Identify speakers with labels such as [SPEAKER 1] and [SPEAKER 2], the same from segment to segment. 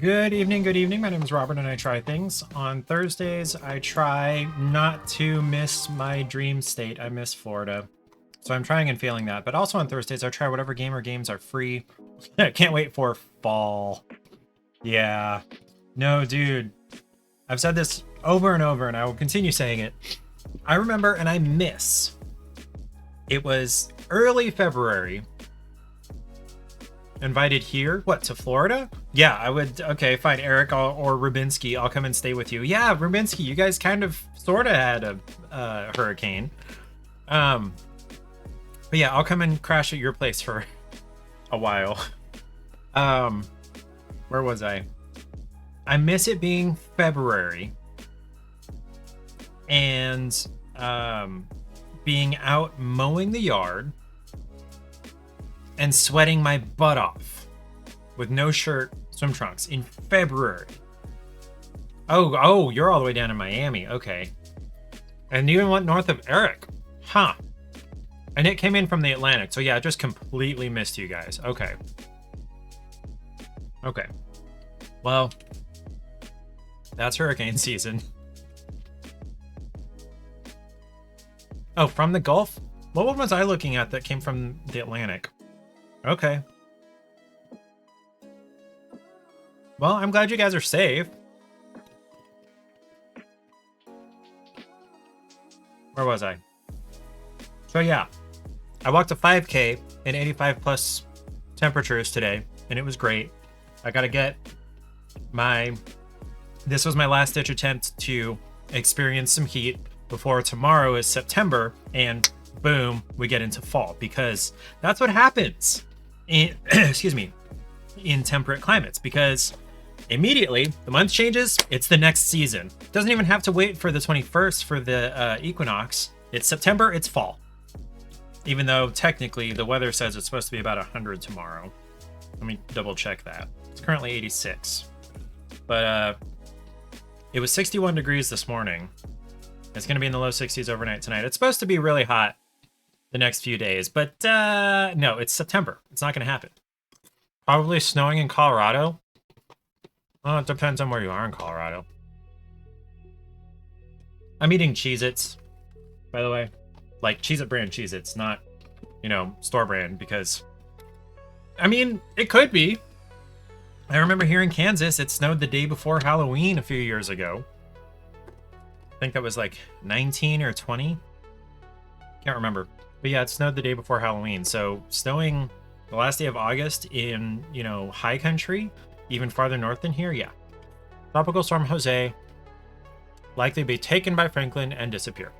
[SPEAKER 1] Good evening, good evening. My name is Robert and I try things. On Thursdays, I try not to miss my dream state. I miss Florida. So I'm trying and failing that. But also on Thursdays, I try whatever game or games are free. I can't wait for fall. Yeah. No, dude. I've said this over and over and I will continue saying it. I remember and I miss. It was early February. Invited here? What, to Florida? Yeah, I would. Okay, fine. Eric or Rubinsky, I'll come and stay with you. Yeah, Rubinsky, you guys kind of sort of had a hurricane. But yeah, I'll come and crash at your place for a while. Where was I? I miss it being February and being out mowing the yard and sweating my butt off with no shirt, swim trunks in February. Oh, you're all the way down in Miami. Okay. And even went north of Eric. Huh. And it came in from the Atlantic. So yeah, I just completely missed you guys. Okay. Okay. Well, that's hurricane season. Oh, from the Gulf? What one was I looking at that came from the Atlantic? Okay. Well, I'm glad you guys are safe. Where was I? So yeah, I walked a 5K in 85 plus temperatures today, and it was great. I gotta get this was my last ditch attempt to experience some heat before tomorrow is September, and boom, we get into fall, because that's what happens in, excuse me, in temperate climates, because immediately the month changes, it's the next season. Doesn't even have to wait for the 21st for the equinox. It's September, it's fall. Even though technically the weather says it's supposed to be about 100 tomorrow. Let me double check that. It's currently 86. But it was 61 degrees this morning. It's going to be in the low 60s overnight tonight. It's supposed to be really hot the next few days, but no, it's September. It's not going to happen. Probably snowing in Colorado. Well, it depends on where you are in Colorado. I'm eating Cheez-Its, by the way. Like Cheez-It brand Cheez-Its, not, store brand, because, I mean, it could be. I remember here in Kansas, it snowed the day before Halloween a few years ago. I think that was like 19 or 20. Can't remember. But yeah, it snowed the day before Halloween. So snowing the last day of August in, high country, even farther north than here, yeah. Tropical Storm Jose, likely be taken by Franklin and disappear.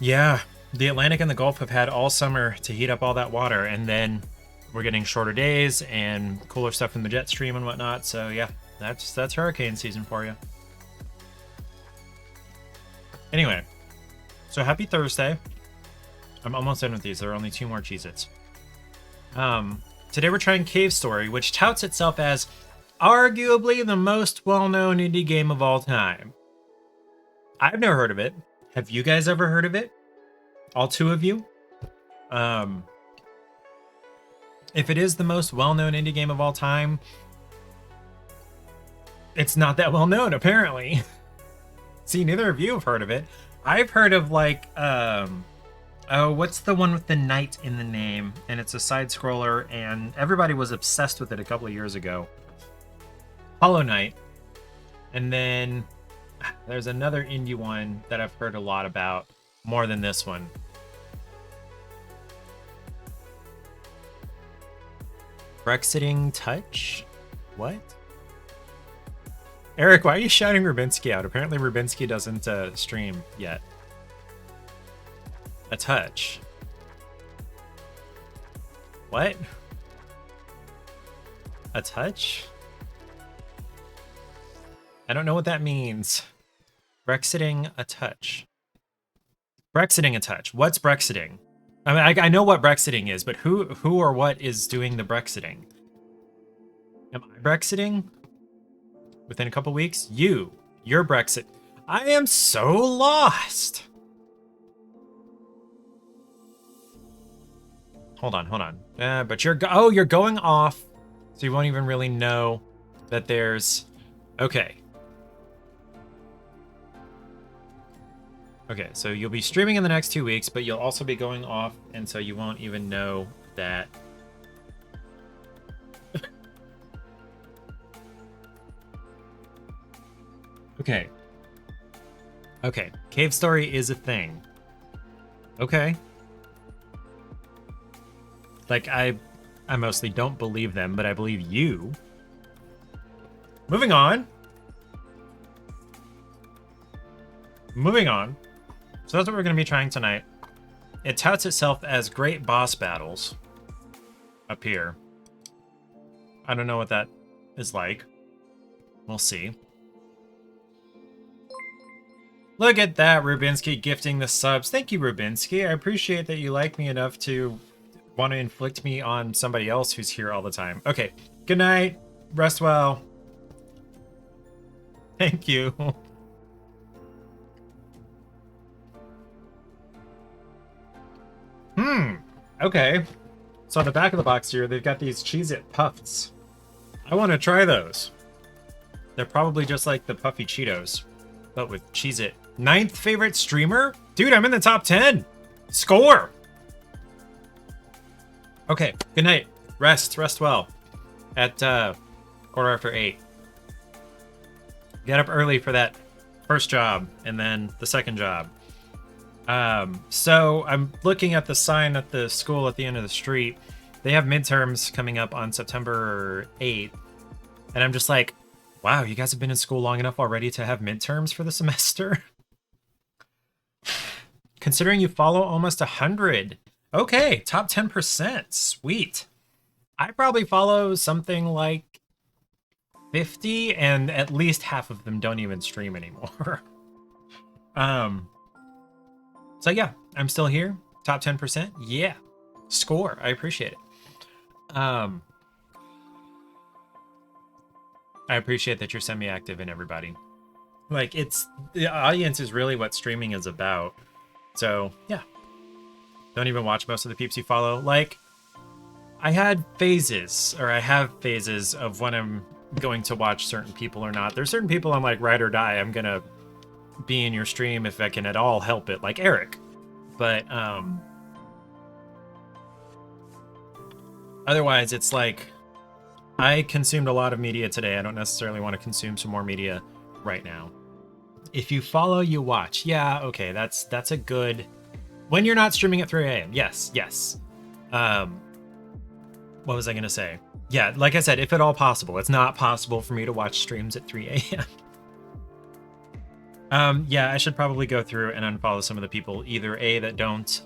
[SPEAKER 1] Yeah, the Atlantic and the Gulf have had all summer to heat up all that water, and then we're getting shorter days and cooler stuff from the jet stream and whatnot. So yeah, that's hurricane season for you. Anyway, so happy Thursday. I'm almost done with these. There are only 2 more Cheez-Its. Today we're trying Cave Story, which touts itself as arguably the most well-known indie game of all time. I've never heard of it. Have you guys ever heard of it? All 2 of you? If it is the most well-known indie game of all time, it's not that well-known, apparently. See, neither of you have heard of it. I've heard of, like, what's the one with the knight in the name? And it's a side-scroller, and everybody was obsessed with it a couple of years ago. Hollow Knight. And then there's another indie one that I've heard a lot about, more than this one. Brexiting Touch? What? Eric, why are you shouting Rubinsky out? Apparently Rubinsky doesn't stream yet. A touch. What? A touch? I don't know what that means. Brexiting a touch. Brexiting a touch. What's Brexiting? I mean, I know what Brexiting is, but who or what is doing the Brexiting? Am I Brexiting? Within a couple weeks? You're Brexit. I am so lost. hold on. But you're going off, so you won't even really know that there's. Okay. Okay, so you'll be streaming in the next 2 weeks, but you'll also be going off, and so you won't even know that. Okay. Okay, Cave Story is a thing. Okay. Like, I mostly don't believe them, but I believe you. Moving on. So that's what we're going to be trying tonight. It touts itself as great boss battles up here. I don't know what that is like. We'll see. Look at that, Rubinsky gifting the subs. Thank you, Rubinsky. I appreciate that you like me enough to want to inflict me on somebody else who's here all the time. Okay, good night. Rest well. Thank you. Okay. So on the back of the box here, they've got these Cheez-It Puffs. I want to try those. They're probably just like the Puffy Cheetos, but with Cheez-It. 9th favorite streamer? Dude, I'm in the top 10. Score! Okay, good night. Rest well. At 8:15. Get up early for that first job, and then the second job. So I'm looking at the sign at the school at the end of the street. They have midterms coming up on September 8th. And I'm just like, wow, you guys have been in school long enough already to have midterms for the semester? Considering you follow almost 100. Okay, top 10%. Sweet. I probably follow something like 50, and at least half of them don't even stream anymore. So yeah, I'm still here. Top 10%. Yeah. Score. I appreciate it. I appreciate that you're semi-active in everybody. Like, the audience is really what streaming is about. So yeah. Don't even watch most of the peeps you follow. Like, I have phases of when I'm going to watch certain people or not. There's certain people I'm like, ride or die, I'm gonna be in your stream if I can at all help it, like Eric. But otherwise, it's like, I consumed a lot of media today. I don't necessarily want to consume some more media right now. If you follow, you watch. Yeah, okay, that's a good. When you're not streaming at 3 a.m. Yes. What was I gonna say? Yeah, like I said, if at all possible. It's not possible for me to watch streams at 3 a.m. Yeah, I should probably go through and unfollow some of the people, either A, that don't.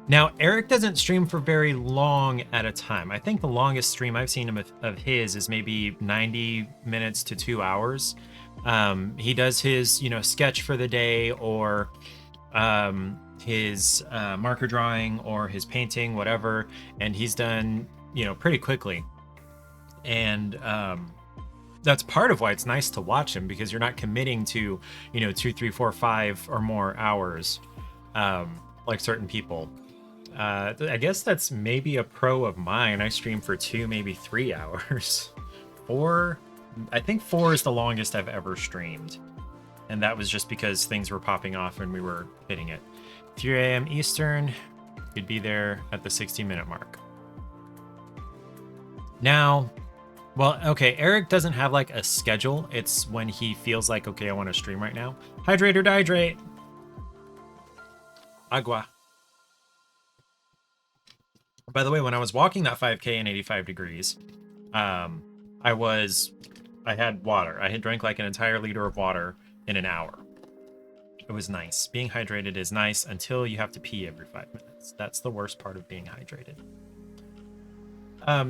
[SPEAKER 1] Now, Eric doesn't stream for very long at a time. I think the longest stream I've seen him of his is maybe 90 minutes to 2 hours. He does his, sketch for the day, or his marker drawing, or his painting, whatever, and he's done, pretty quickly. And that's part of why it's nice to watch him, because you're not committing to 2, 3, 4, 5 or more hours, like certain people. I guess that's maybe a pro of mine. I stream for 2, maybe 3 hours. 4, I think 4 is the longest I've ever streamed, and that was just because things were popping off and we were hitting it. 3 a.m. Eastern, you'd be there at the 60-minute mark. Now, well, okay, Eric doesn't have like a schedule. It's when he feels like, okay, I want to stream right now. Hydrate or dehydrate. Agua. By the way, when I was walking that 5K in 85 degrees, I had water. I had drank like an entire liter of water in an hour. It was nice. Being hydrated is nice until you have to pee every 5 minutes. That's the worst part of being hydrated.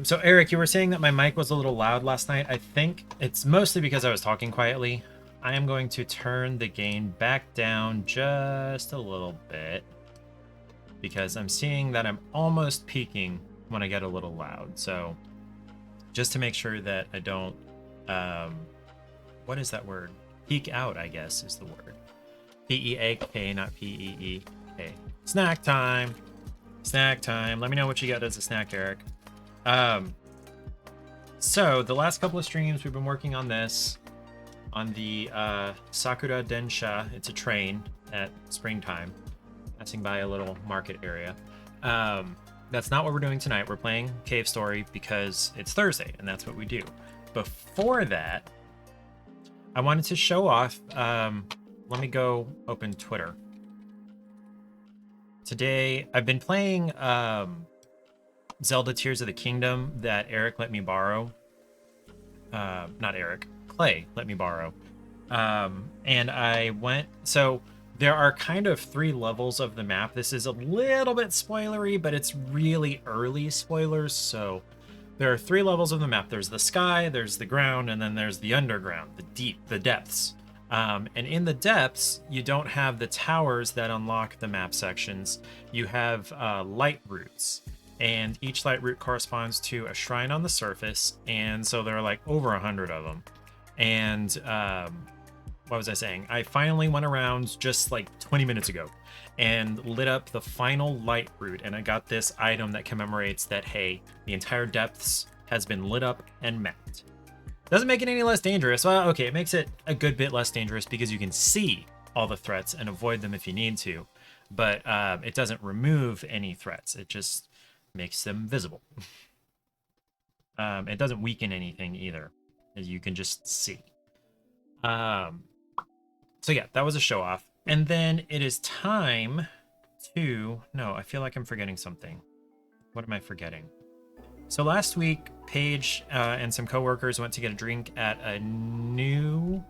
[SPEAKER 1] So Eric, you were saying that my mic was a little loud last night. I think it's mostly because I was talking quietly. I am going to turn the gain back down just a little bit, because I'm seeing that I'm almost peaking when I get a little loud. So just to make sure that I don't, what is that word? Peak out, I guess, is the word. P-E-A-K, not P-E-E-K. Snack time. Snack time. Let me know what you got as a snack, Eric. So the last couple of streams we've been working on this, on the Sakura Densha. It's a train at springtime, passing by a little market area. That's not what we're doing tonight. We're playing Cave Story because it's Thursday, and that's what we do. Before that, I wanted to show off. Let me go open Twitter. Today, I've been playing Zelda Tears of the Kingdom that Eric let me borrow. Not Eric, Clay let me borrow. And I went, so there are kind of 3 levels of the map. This is a little bit spoilery, but it's really early spoilers. So there are 3 levels of the map. There's the sky, there's the ground, and then there's the underground, the deep, the depths. And in the depths, you don't have the towers that unlock the map sections. You have light routes, and each light route corresponds to a shrine on the surface. And so there are like over 100 of them. And what was I saying? I finally went around just like 20 minutes ago and lit up the final light route. And I got this item that commemorates that, hey, the entire depths has been lit up and mapped. Doesn't make it any less dangerous. Well, okay, it makes it a good bit less dangerous because you can see all the threats and avoid them if you need to. But it doesn't remove any threats. It just makes them visible. It doesn't weaken anything either. You can just see. So yeah, that was a show off. And then it is time to... No, I feel like I'm forgetting something. What am I forgetting? So last week, Paige and some coworkers went to get a drink at a new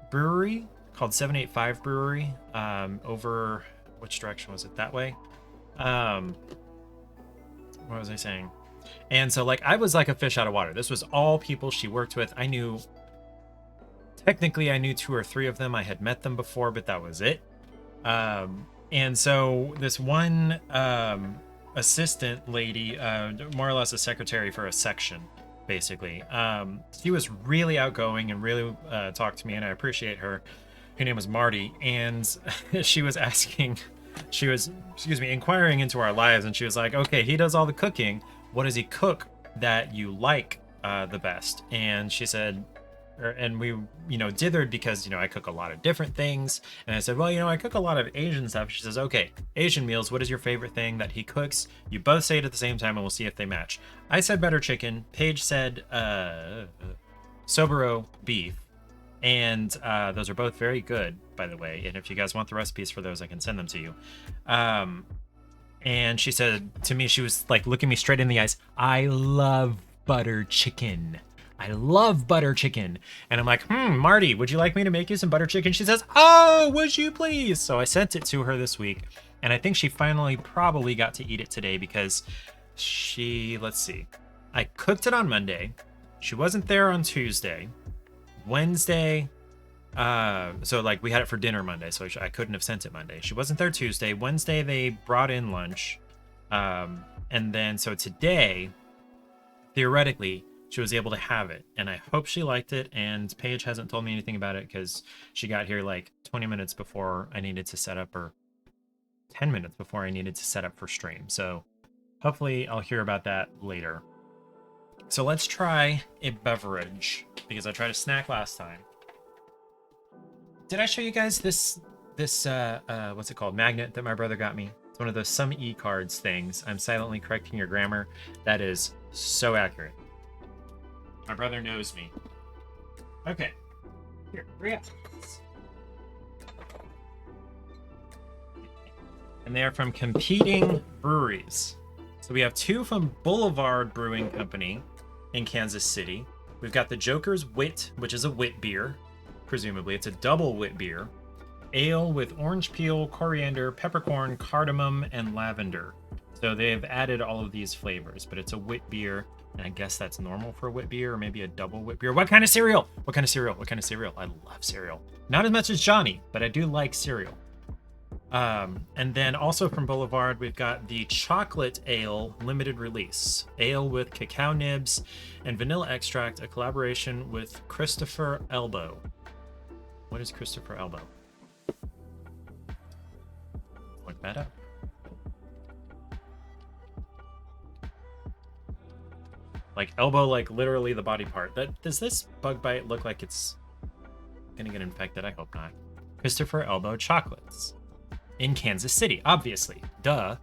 [SPEAKER 1] brewery called 785 Brewery. Over... Which direction was it? That way? What was I saying? And so, like, I was like a fish out of water. This was all people she worked with. I knew... Technically, I knew 2 or 3 of them. I had met them before, but that was it. And so this one assistant lady, more or less a secretary for a section, basically. She was really outgoing and really talked to me, and I appreciate her. Her name was Marty, and she was inquiring into our lives, and she was like, okay, he does all the cooking. What does he cook that you like the best? And she said... And we, dithered because, I cook a lot of different things. And I said, well, I cook a lot of Asian stuff. She says, okay, Asian meals, what is your favorite thing that he cooks? You both say it at the same time and we'll see if they match. I said butter chicken. Paige said Soboro beef. And those are both very good, by the way. And if you guys want the recipes for those, I can send them to you. And she said to me, she was like looking me straight in the eyes, I love butter chicken. I love butter chicken. And I'm like, Marty, would you like me to make you some butter chicken? She says, oh, would you please? So I sent it to her this week. And I think she finally probably got to eat it today because let's see. I cooked it on Monday. She wasn't there on Tuesday. Wednesday. So like we had it for dinner Monday. So I couldn't have sent it Monday. She wasn't there Tuesday. Wednesday, they brought in lunch. And then, so today, theoretically, she was able to have it, and I hope she liked it. And Paige hasn't told me anything about it because she got here like 20 minutes before I needed to set up, or 10 minutes before I needed to set up for stream. So hopefully I'll hear about that later. So let's try a beverage because I tried a snack last time. Did I show you guys this what's it called, magnet that my brother got me? It's one of those some e-cards things. I'm silently correcting your grammar. That is so accurate. My brother knows me. Okay. Here, hurry up. And they are from competing breweries. So we have 2 from Boulevard Brewing Company in Kansas City. We've got the Joker's Wit, which is a wit beer. Presumably, it's a double wit beer. Ale with orange peel, coriander, peppercorn, cardamom, and lavender. So they've added all of these flavors, but it's a wit beer. And I guess that's normal for a wit beer, or maybe a double wit beer. What kind of cereal? What kind of cereal? What kind of cereal? I love cereal. Not as much as Johnny, but I do like cereal. And then also from Boulevard, we've got the Chocolate Ale Limited Release. Ale with cacao nibs and vanilla extract, a collaboration with Christopher Elbow. What is Christopher Elbow? Look that up. Like elbow, like literally the body part. Does this bug bite look like it's gonna get infected? I hope not. Christopher Elbow Chocolates in Kansas City, obviously. Duh,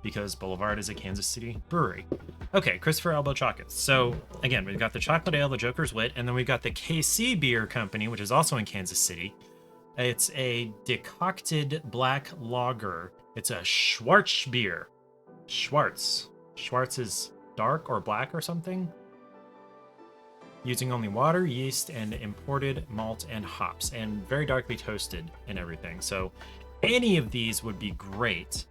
[SPEAKER 1] because Boulevard is a Kansas City brewery. Okay, Christopher Elbow Chocolates. So again, we've got the chocolate ale, the Joker's Wit, and then we've got the KC Beer Company, which is also in Kansas City. It's a decocted black lager. It's a Schwarz beer. Schwarz. Schwarz is dark or black or something. Using only water, yeast, and imported malt and hops, and very darkly toasted and everything. So any of these would be great.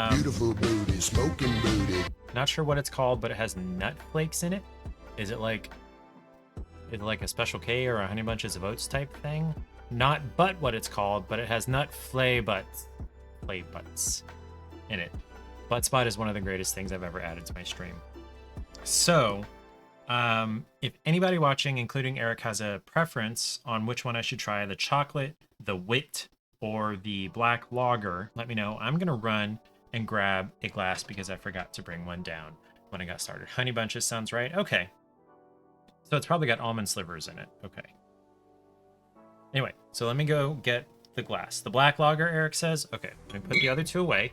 [SPEAKER 2] Beautiful booty, smoking booty.
[SPEAKER 1] Not sure what it's called, but it has nut flakes in it. Is it like a Special K or a Honey Bunches of Oats type thing? Not but what it's called, but it has nut flay butts in it. Butt Spot is one of the greatest things I've ever added to my stream. So, if anybody watching, including Eric, has a preference on which one I should try, the chocolate, the wit, or the black lager, let me know. I'm gonna run and grab a glass because I forgot to bring one down when I got started. Honey Bunches sounds right. Okay. So it's probably got almond slivers in it. Okay. Anyway, so let me go get the glass. The black lager, Eric says. Okay, let me put the other two away.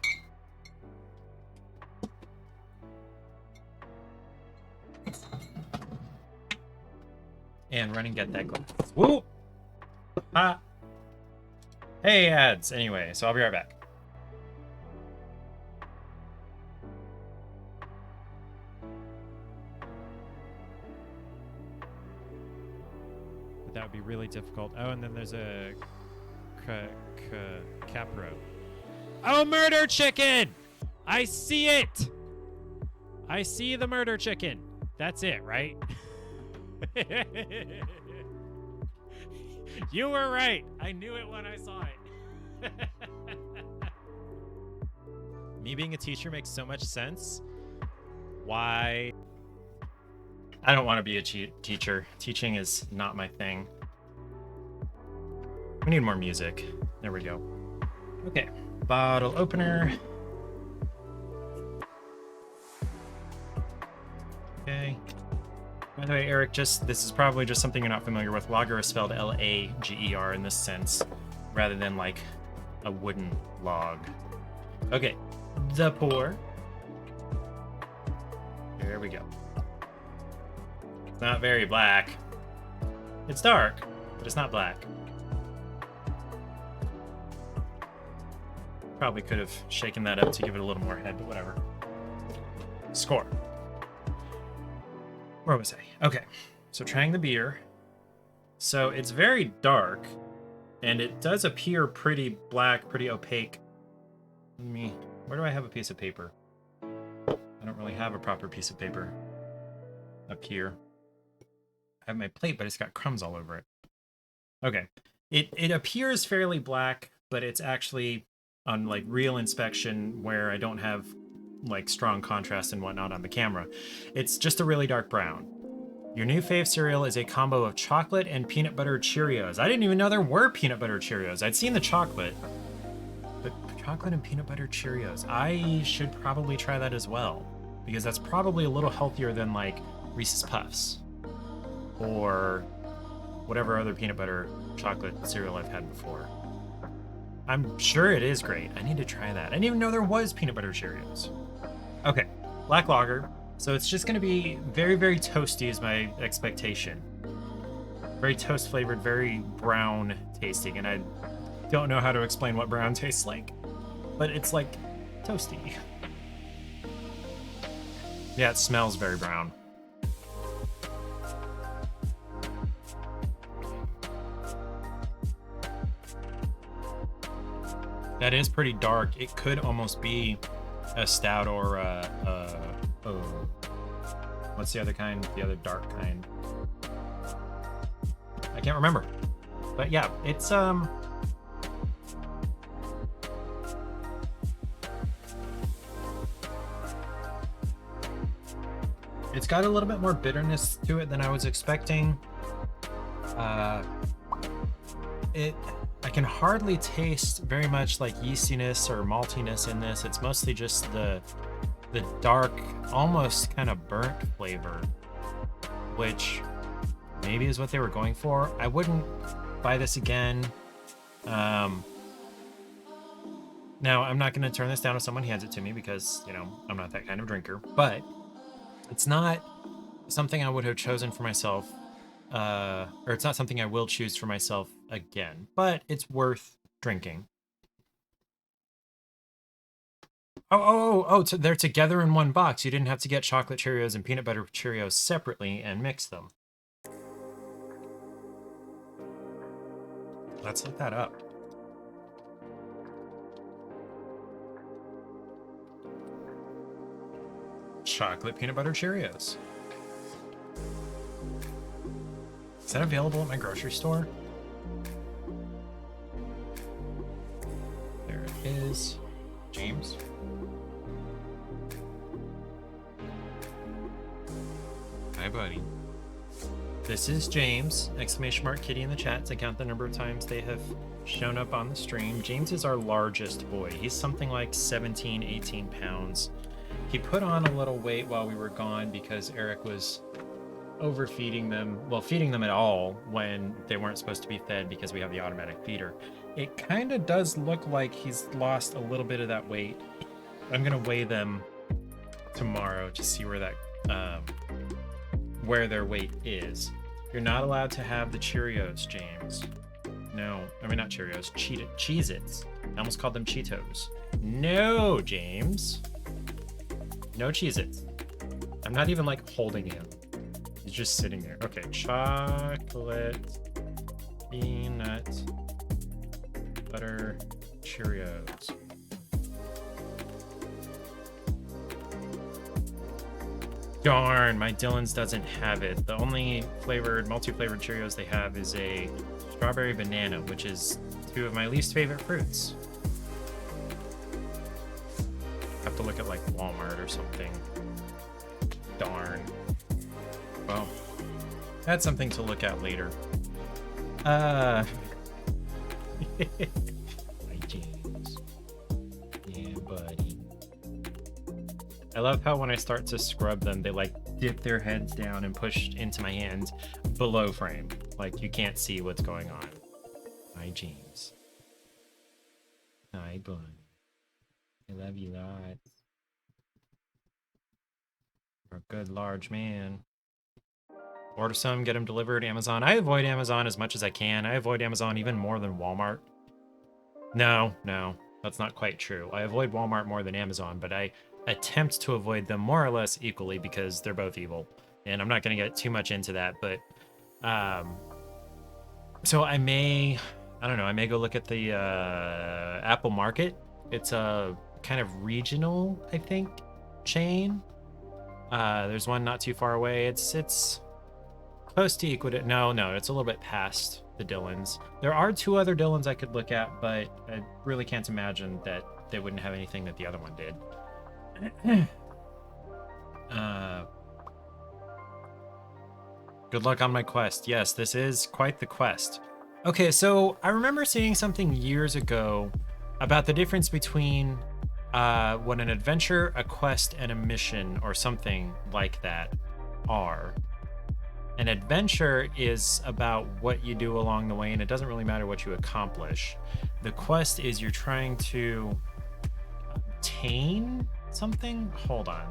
[SPEAKER 1] And run and get that glass. Woo! Ah! Hey, ads. Anyway, so I'll be right back. But that would be really difficult. Oh, and then there's a Capro. Oh, murder chicken! I see it! I see the murder chicken. That's it, right? You were right. I knew it when I saw it. Me being a teacher makes so much sense. Why? I don't want to be a teacher. Teaching is not my thing. We need more music. There we go. Okay. Bottle opener. Okay. By the way, Eric, this is probably just something you're not familiar with. Lager is spelled L-A-G-E-R in this sense, rather than like a wooden log. Okay, the pour. There we go. It's not very black. It's dark, but it's not black. Probably could have shaken that up to give it a little more head, but whatever. Score. Where was I? Okay, so trying the beer. So it's very dark, and it does appear pretty black, pretty opaque. Where do I have a piece of paper? I don't really have a proper piece of paper up here. I have my plate, but it's got crumbs all over it. Okay, it appears fairly black, but it's actually on like real inspection where I don't have like strong contrast and whatnot on the camera. It's just a really dark brown. Your new fave cereal is a combo of chocolate and peanut butter Cheerios. I didn't even know there were peanut butter Cheerios. I'd seen the chocolate, but chocolate and peanut butter Cheerios. I should probably try that as well, because that's probably a little healthier than like Reese's Puffs or whatever other peanut butter chocolate cereal I've had before. I'm sure it is great. I need to try that. I didn't even know there was peanut butter Cheerios. Okay, black lager. So it's just going to be very, very toasty is my expectation. Very toast flavored, very brown tasting. And I don't know how to explain what brown tastes like, but it's like toasty. Yeah, it smells very brown. That is pretty dark. It could almost be a stout or what's the other kind? The other dark kind. I can't remember. But yeah, it's it's got a little bit more bitterness to it than I was expecting. I can hardly taste very much like yeastiness or maltiness in this. It's mostly just the dark, almost kind of burnt flavor which maybe is what they were going for. I wouldn't buy this again. Now, I'm not going to turn this down if someone hands it to me because, you know, I'm not that kind of drinker. But it's not something I would have chosen for myself, or it's not something I will choose for myself again. But it's worth drinking. They're together in one box. You didn't have to get chocolate Cheerios and peanut butter Cheerios separately and mix them. Let's look that up. Chocolate peanut butter Cheerios. Is that available at my grocery store? There it is. James. Hi, buddy. This is James, exclamation mark kitty in the chat to count the number of times they have shown up on the stream. James is our largest boy. He's something like 17, 18 pounds. He put on a little weight while we were gone because Eric was overfeeding them. Well, feeding them at all when they weren't supposed to be fed because we have the automatic feeder. It kind of does look like he's lost a little bit of that weight. I'm going to weigh them tomorrow to see where that, where their weight is. You're not allowed to have the Cheerios, James. No, I mean, not Cheerios, Cheez-Its. I almost called them Cheetos. No, James. No Cheez-Its. I'm not even like holding him. He's just sitting there. Okay, chocolate, peanut, butter, Cheerios. Darn, my Dillon's doesn't have it. The only multi-flavored Cheerios they have is a strawberry banana, which is two of my least favorite fruits. Have to look at like Walmart or something. Darn. Well, that's something to look at later. My James. Yeah, buddy. I love how when I start to scrub them, they like dip their heads down and push into my hand below frame. Like you can't see what's going on. Hi, James. Hi, bud. I love you lots. You're a good large man. Order some, get them delivered. Amazon. I avoid Amazon as much as I can. I avoid Amazon even more than Walmart. No, that's not quite true. I avoid Walmart more than Amazon, but I attempt to avoid them more or less equally because they're both evil. And I'm not going to get too much into that, but so I may go look at the Apple Market. It's a kind of regional, I think, chain. There's one not too far away. It's close to Equidit. No, it's a little bit past the Dillons. There are two other Dillons I could look at, but I really can't imagine that they wouldn't have anything that the other one did. Good luck on my quest. Yes, this is quite the quest. Okay, so I remember seeing something years ago about the difference between what an adventure, a quest, and a mission, or something like that, are. An adventure is about what you do along the way, and it doesn't really matter what you accomplish. The quest is you're trying to obtain something? Hold on.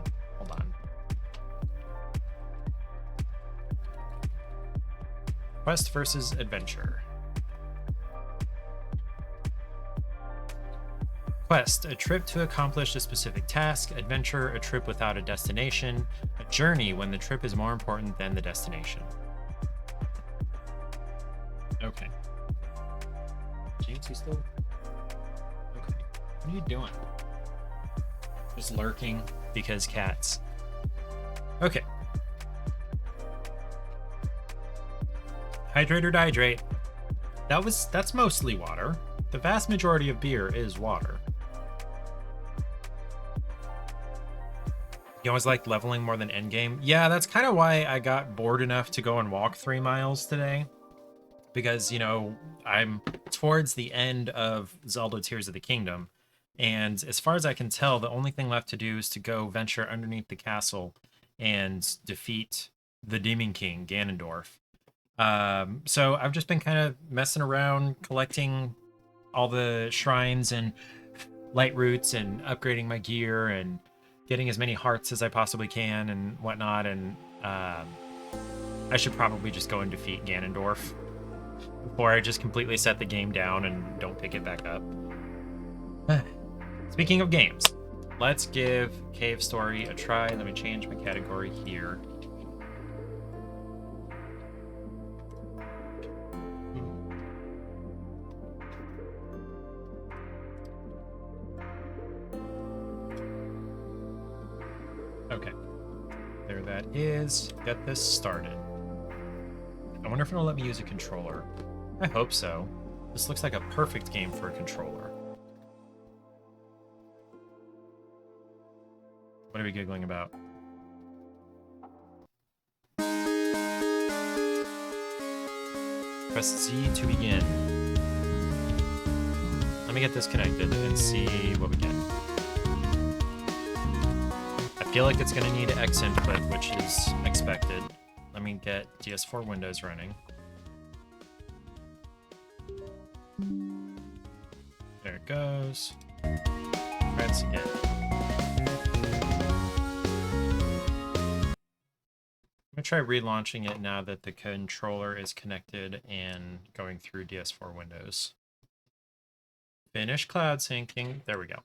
[SPEAKER 1] Quest versus adventure. Quest, a trip to accomplish a specific task. Adventure, a trip without a destination. A journey when the trip is more important than the destination. Okay. James, you still... Okay. What are you doing? Just lurking because cats. Okay. Hydrate or dihydrate. That's mostly water. The vast majority of beer is water. You always like leveling more than endgame? Yeah, that's kind of why I got bored enough to go and walk 3 miles today. Because, you know, I'm towards the end of Zelda Tears of the Kingdom. And as far as I can tell, the only thing left to do is to go venture underneath the castle and defeat the Demon King, Ganondorf. So I've just been kind of messing around, collecting all the shrines and light roots and upgrading my gear and getting as many hearts as I possibly can and whatnot. And I should probably just go and defeat Ganondorf before I just completely set the game down and don't pick it back up. Speaking of games, let's give Cave Story a try. Let me change my category here. Okay, there that is. Get this started. I wonder if it'll let me use a controller. I hope so. This looks like a perfect game for a controller. What are we giggling about? Press Z to begin. Let me get this connected and see what we get. I feel like it's gonna need X input, which is expected. Let me get DS4 Windows running. There it goes. Press again. I'm gonna try relaunching it now that the controller is connected and going through DS4 Windows. Finish cloud syncing. There we go.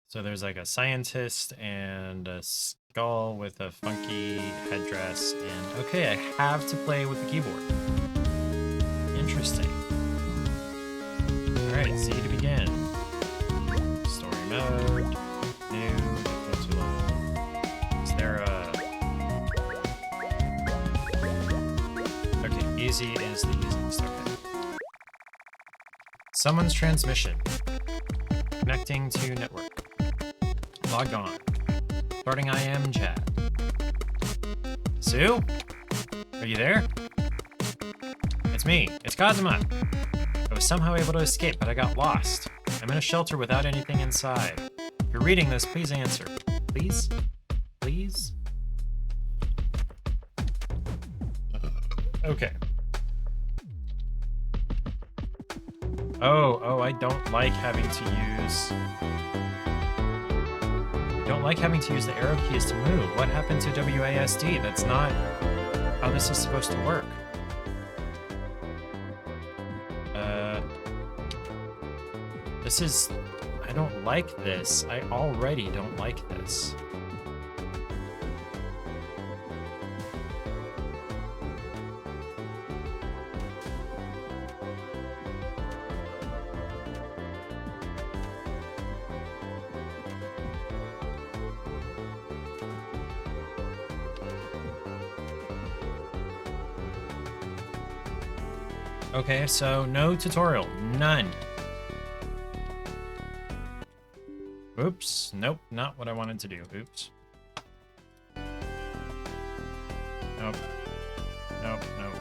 [SPEAKER 1] So there's like a scientist and a skull with a funky headdress, and okay, I have to play with the keyboard. Interesting. Alright, Z to begin. Story mode. New. Difficulty level. Is there a... Okay, easy is the easiest. Okay. Someone's transmission. Connecting to network. Logged on. Starting IM chat. Sue? Are you there? It's me. It's Kazuma. I was somehow able to escape, but I got lost. I'm in a shelter without anything inside. If you're reading this, please answer. Please? Please? Okay. Oh, I don't like having to use... Don't like having to use the arrow keys to move. What happened to WASD? That's not how this is supposed to work. This is... I don't like this. I already don't like this. Okay, so no tutorial. None. Oops. Nope, not what I wanted to do. Oops. Nope. Nope, nope.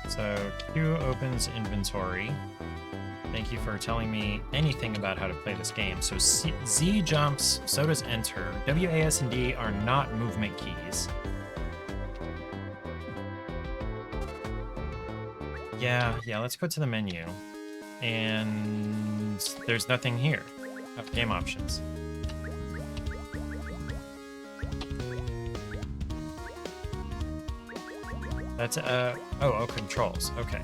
[SPEAKER 1] So, Q opens inventory. Thank you for telling me anything about how to play this game. So Z jumps, so does enter. W, A, S, and D are not movement keys. Yeah, let's go to the menu. And there's nothing here. Oh, game options. That's, oh, controls, okay.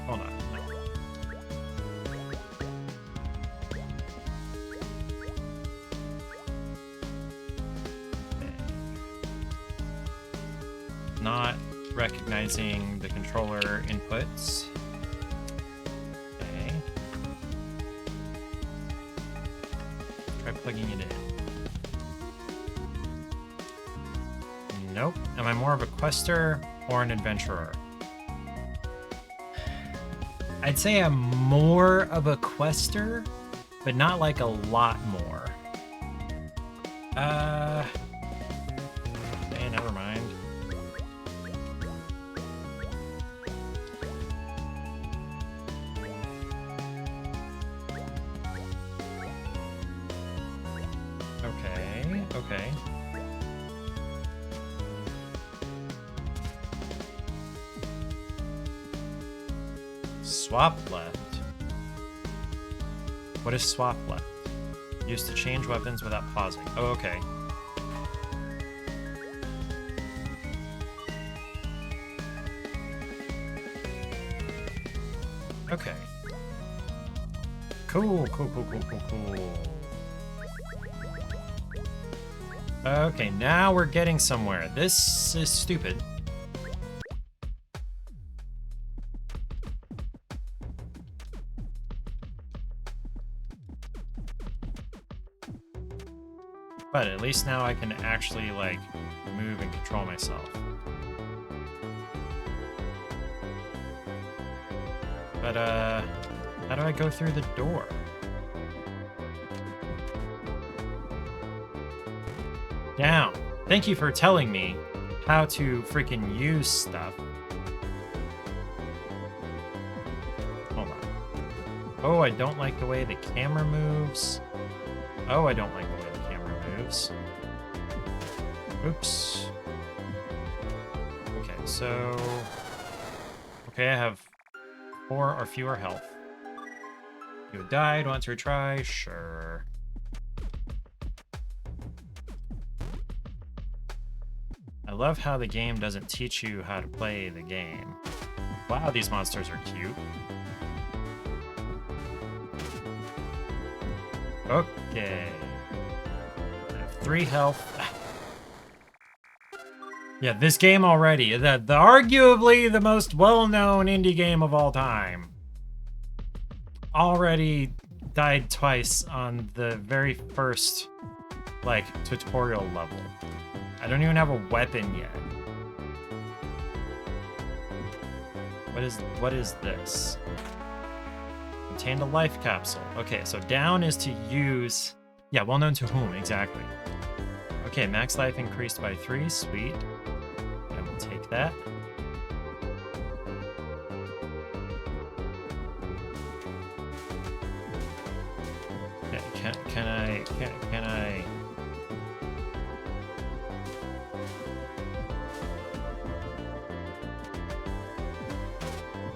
[SPEAKER 1] Hold on. Not recognizing the controller inputs. Okay. by plugging it in. Nope. Am I more of a quester or an adventurer? I'd say I'm more of a quester, but not like a lot more. Okay, never mind. Okay. Swap left. What is swap left? Used to change weapons without pausing. Oh, okay. Okay. Cool. Okay, now we're getting somewhere. This is stupid. But at least now I can actually, like, move and control myself. But, how do I go through the door? Down. Thank you for telling me how to freaking use stuff. Hold on. Oh, I don't like the way the camera moves. Oh, I don't like the way the camera moves. Oops. Okay, so... Okay, I have 4 or fewer health. You have died, want to retry? Sure. I love how the game doesn't teach you how to play the game. Wow, these monsters are cute. Okay. I have 3 health. Yeah, this game already, the arguably the most well-known indie game of all time, already died twice on the very first, like, tutorial level. I don't even have a weapon yet. What is this? Obtained a life capsule. Okay, so down is to use... Yeah, well known to whom, exactly. Okay, max life increased by 3, sweet. I will take that. Okay, can I...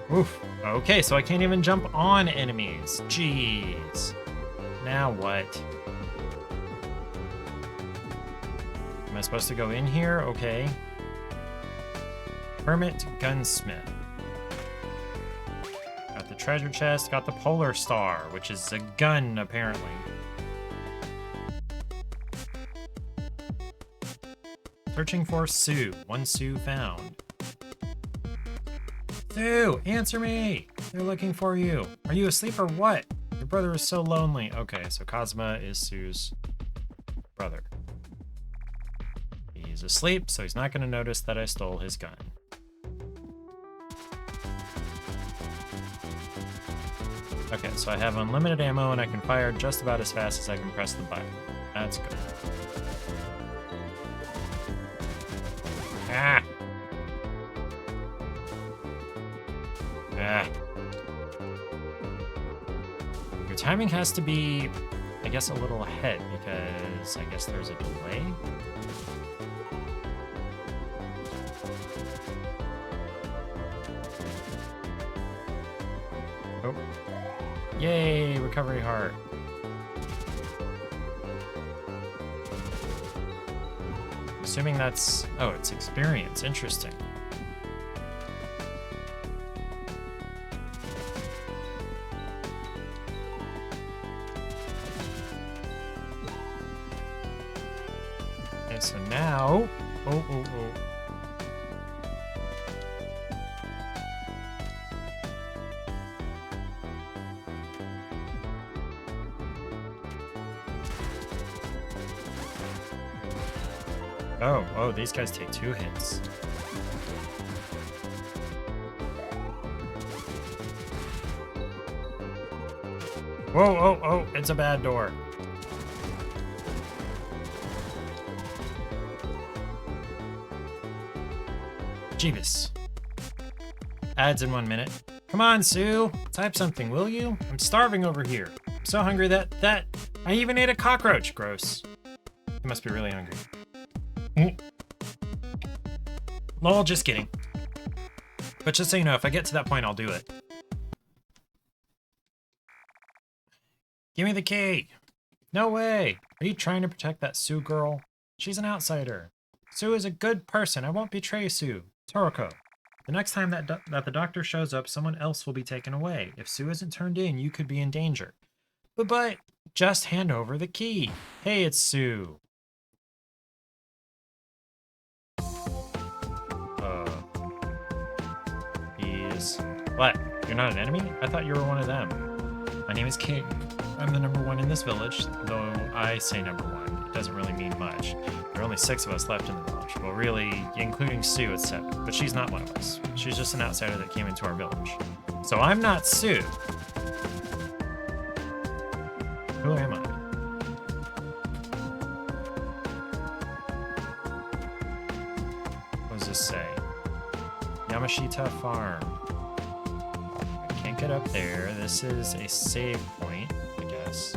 [SPEAKER 1] Oof. Okay, so I can't even jump on enemies. Jeez. Now what? Am I supposed to go in here? Okay. Hermit Gunsmith. Got the treasure chest, got the Polar Star, which is a gun, apparently. Searching for Sue. 1 Sue found. Sue, answer me! They're looking for you. Are you asleep or what? Your brother is so lonely. Okay, so Kazuma is Sue's brother. He's asleep, so he's not going to notice that I stole his gun. Okay, so I have unlimited ammo and I can fire just about as fast as I can press the button. That's good. Ah! Ah. Your timing has to be, I guess, a little ahead because I guess there's a delay. Oh. Yay, recovery heart. Assuming that's... Oh, it's experience. Interesting. Okay, so now... Oh. Oh, these guys take 2 hits. Whoa, oh, it's a bad door. Jeebus. Ads in 1 minute. Come on, Sue. Type something, will you? I'm starving over here. I'm so hungry that I even ate a cockroach. Gross. You must be really hungry. Lol, just kidding. But just so you know, if I get to that point, I'll do it. Give me the key. No way. Are you trying to protect that Sue girl? She's an outsider. Sue is a good person. I won't betray Sue. Toroko. The next time that the doctor shows up, someone else will be taken away. If Sue isn't turned in, you could be in danger. But just hand over the key. Hey, it's Sue. What? You're not an enemy? I thought you were one of them. My name is King. I'm the #1 in this village, though I say #1. It doesn't really mean much. There are only 6 of us left in the village. Well, really, including Sue, it's 7. But she's not one of us. She's just an outsider that came into our village. So I'm not Sue. Who am I? What does this say? Yamashita Farm. Can't get up there. This is a save point, I guess.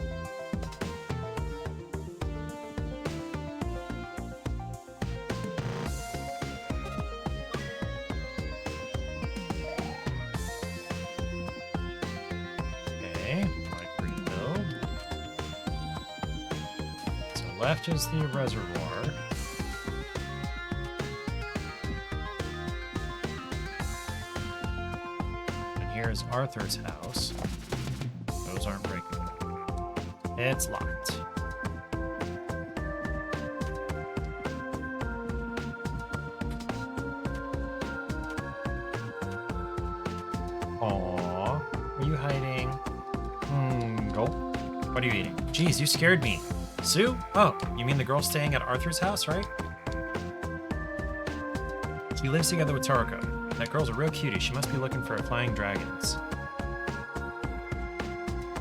[SPEAKER 1] Okay, like rebuild. So left is the reservoir. Here's Arthur's house. Those aren't breakable. It's locked. Aww. Are you hiding? Gulp. What are you eating? Jeez, you scared me. Sue? Oh, you mean the girl staying at Arthur's house, right? She lives together with Toroko. That girl's a real cutie. She must be looking for flying dragons.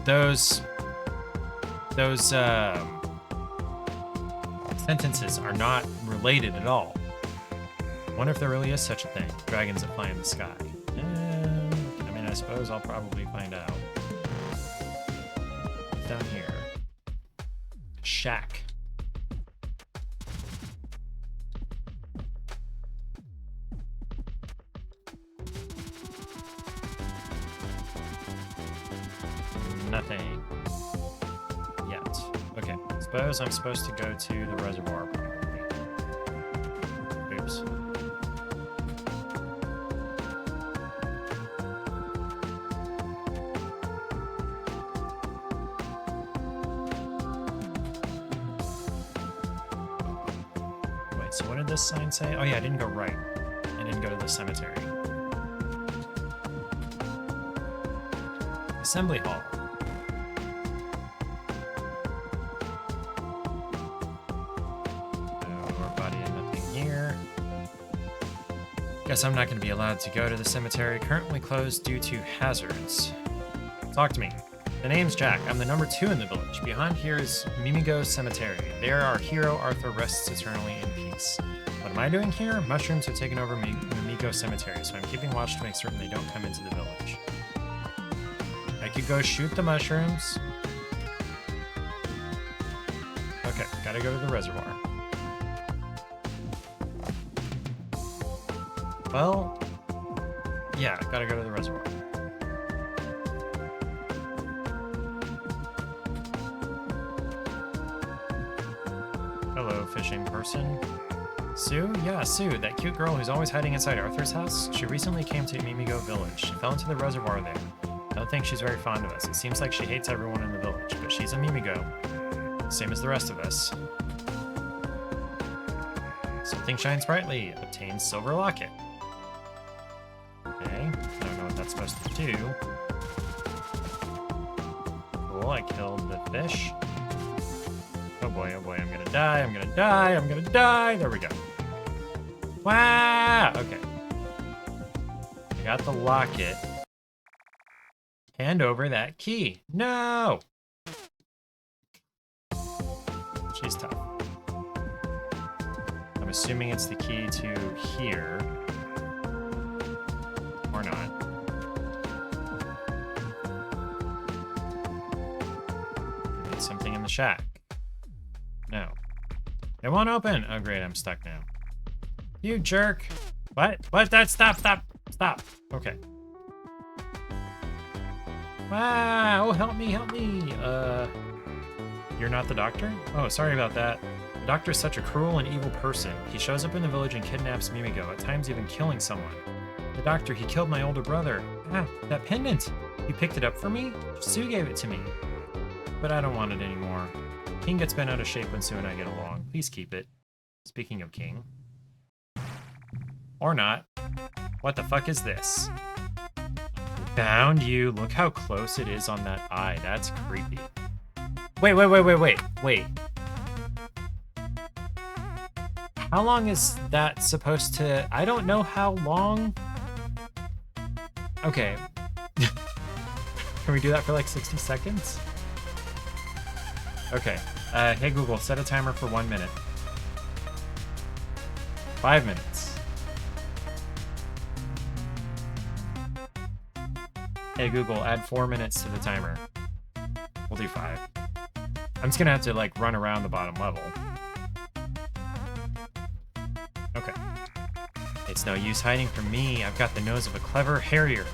[SPEAKER 1] Those sentences are not related at all. Wonder if there really is such a thing. Dragons that fly in the sky. I mean, I suppose I'll probably find out. Down here. Shack. Nothing yet. Okay, suppose I'm supposed to go to the reservoir probably. Oops. Wait, so what did this sign say? Oh yeah, I didn't go right. I didn't go to the cemetery. Assembly Hall. Guess I'm not going to be allowed to go to the cemetery, currently closed due to hazards. Talk to me. The name's Jack. I'm the #2 in the village. Behind here is Mimigo Cemetery. There our hero Arthur rests eternally in peace. What am I doing here? Mushrooms have taken over Mimigo Cemetery, so I'm keeping watch to make certain they don't come into the village. I could go shoot the mushrooms. Okay, gotta go to the reservoir. Well, yeah, gotta go to the reservoir. Hello, fishing person. Sue? Yeah, Sue, that cute girl who's always hiding inside Arthur's house. She recently came to Mimigo Village. She fell into the reservoir there. I don't think she's very fond of us. It seems like she hates everyone in the village, but she's a Mimigo. Same as the rest of us. Something shines brightly. Obtains silver locket. Okay, I don't know what that's supposed to do. Cool, I killed the fish. Oh boy, oh boy, I'm gonna die, I'm gonna die, I'm gonna die. There we go. Wow, okay. I got the locket. Hand over that key. No! She's tough. I'm assuming it's the key to here. Or not. Need something in the shack. No. It won't open. Oh, great. I'm stuck now. You jerk. What? What? That? Stop. Stop. Okay. Wow. Help me. Help me. You're not the doctor? Oh, sorry about that. The doctor is such a cruel and evil person. He shows up in the village and kidnaps Mimigo, at times even killing someone. The doctor, he killed my older brother. Ah, that pendant. You picked it up for me? Sue gave it to me. But I don't want it anymore. King gets bent out of shape when Sue and I get along. Please keep it. Speaking of King. Or not. What the fuck is this? Found you. Look how close it is on that eye. That's creepy. Wait. How long is that supposed to... I don't know how long... Okay. Can we do that for like 60 seconds? Okay. Hey Google, set a timer for 1 minute. 5 minutes. Hey Google, add 4 minutes to the timer. We'll do 5. I'm just gonna have to like run around the bottom level. Okay. It's no use hiding from me. I've got the nose of a clever harrier.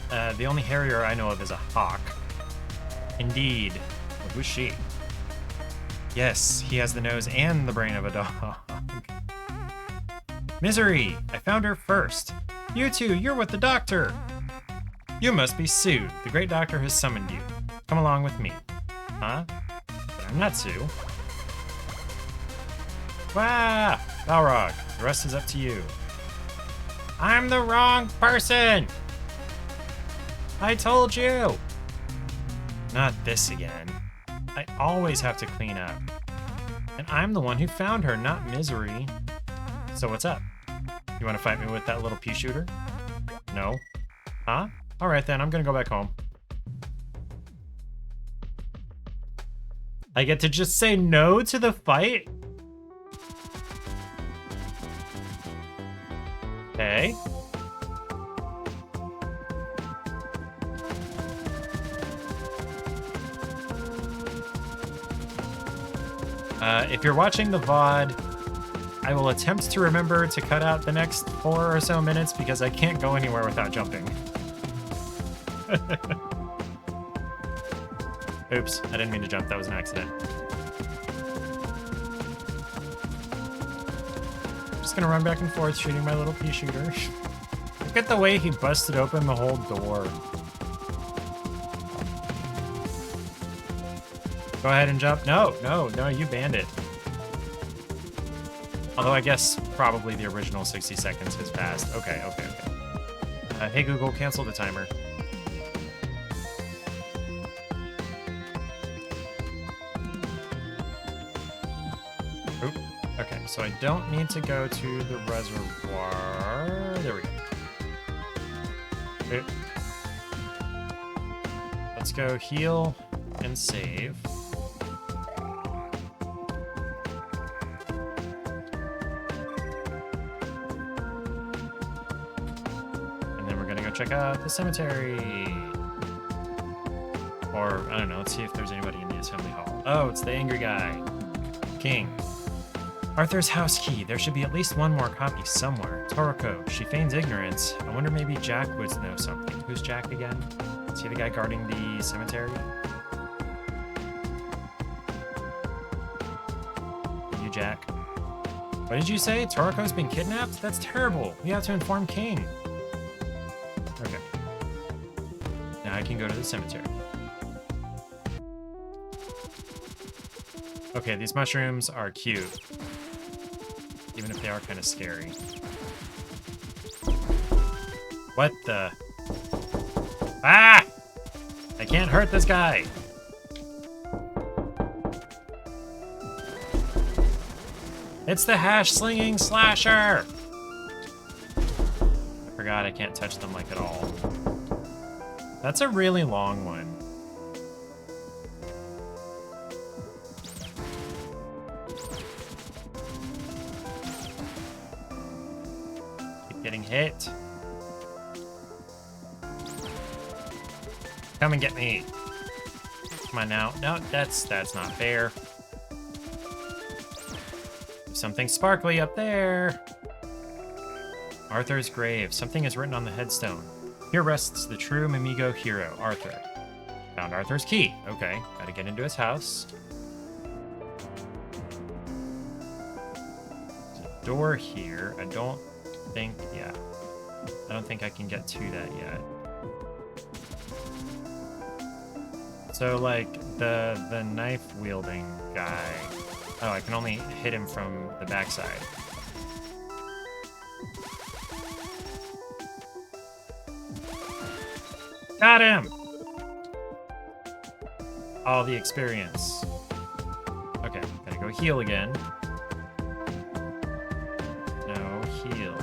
[SPEAKER 1] The only harrier I know of is a hawk. Indeed. Well, who's she? Yes, he has the nose and the brain of a dog. Misery! I found her first. You two, you're with the doctor. You must be Sue. The great doctor has summoned you. Come along with me. Huh? But I'm not Sue. Wah! Balrog, the rest is up to you. I'm the wrong person! I told you! Not this again. I always have to clean up. And I'm the one who found her, not Misery. So what's up? You want to fight me with that little pea shooter? No? Huh? Alright then, I'm gonna go back home. I get to just say no to the fight? Okay. If you're watching the VOD, I will attempt to remember to cut out the next 4 or so minutes because I can't go anywhere without jumping. Oops, I didn't mean to jump. That was an accident. I'm just gonna run back and forth shooting my little pea shooter. Look at the way he busted open the whole door. Go ahead and jump. No, you banned it. Although I guess probably the original 60 seconds has passed. Okay. Hey Google, cancel the timer. Oop. Okay, so I don't need to go to the reservoir. There we go. Okay. Let's go heal and save. Check out the cemetery. Or, I don't know, let's see if there's anybody in the assembly hall. Oh, it's the angry guy. King. Arthur's house key. There should be at least one more copy somewhere. Toriko. She feigns ignorance. I wonder maybe Jack would know something. Who's Jack again? Is he the guy guarding the cemetery? You, Jack. What did you say? Toriko's been kidnapped? That's terrible. We have to inform King. Okay. Now I can go to the cemetery. Okay, these mushrooms are cute. Even if they are kind of scary. What the? Ah! I can't hurt this guy! It's the hash slinging slasher! I forgot I can't touch them like at all. That's a really long one. Keep getting hit. Come and get me. Come on now. No, that's not fair. Something sparkly up there. Arthur's grave. Something is written on the headstone. Here rests the true Mimigo hero, Arthur. Found Arthur's key. Okay, gotta get into his house. There's a door here. I don't think I can get to that yet. So, like, the knife-wielding guy... Oh, I can only hit him from the backside. Got him! All the experience. Okay, gotta go heal again. No, heal.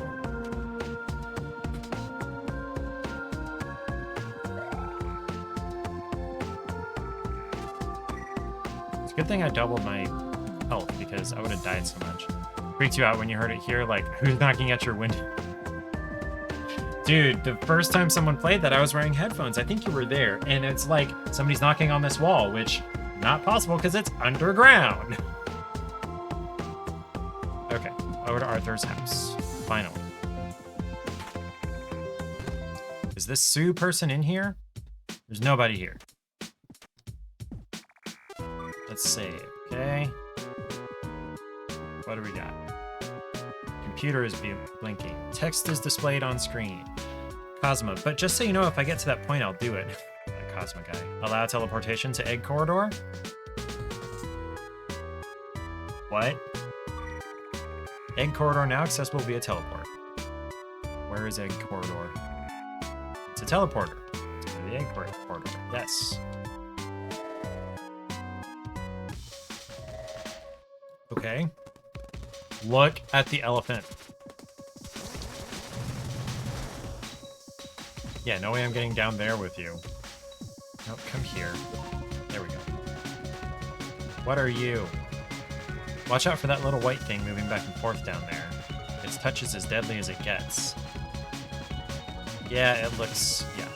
[SPEAKER 1] It's a good thing I doubled my health because I would have died so much. Freaked you out when you heard it here, like, who's knocking at your window? Dude, the first time someone played that, I was wearing headphones. I think you were there. And it's like, somebody's knocking on this wall, which, not possible because it's underground. Okay, over to Arthur's house. Finally. Is this Sue person in here? There's nobody here. Let's save, okay? What do we got? Computer is blinking. Text is displayed on screen. Cosmo, but just so you know, if I get to that point, I'll do it. That Cosmo guy. Allow teleportation to Egg Corridor? What? Egg Corridor now accessible via teleport. Where is Egg Corridor? It's a teleporter. It's the Egg Corridor. Yes. Okay. Look at the elephant. Yeah, no way I'm getting down there with you. Nope, come here. There we go. What are you? Watch out for that little white thing moving back and forth down there. Its touch is as deadly as it gets. Yeah, it looks... yeah.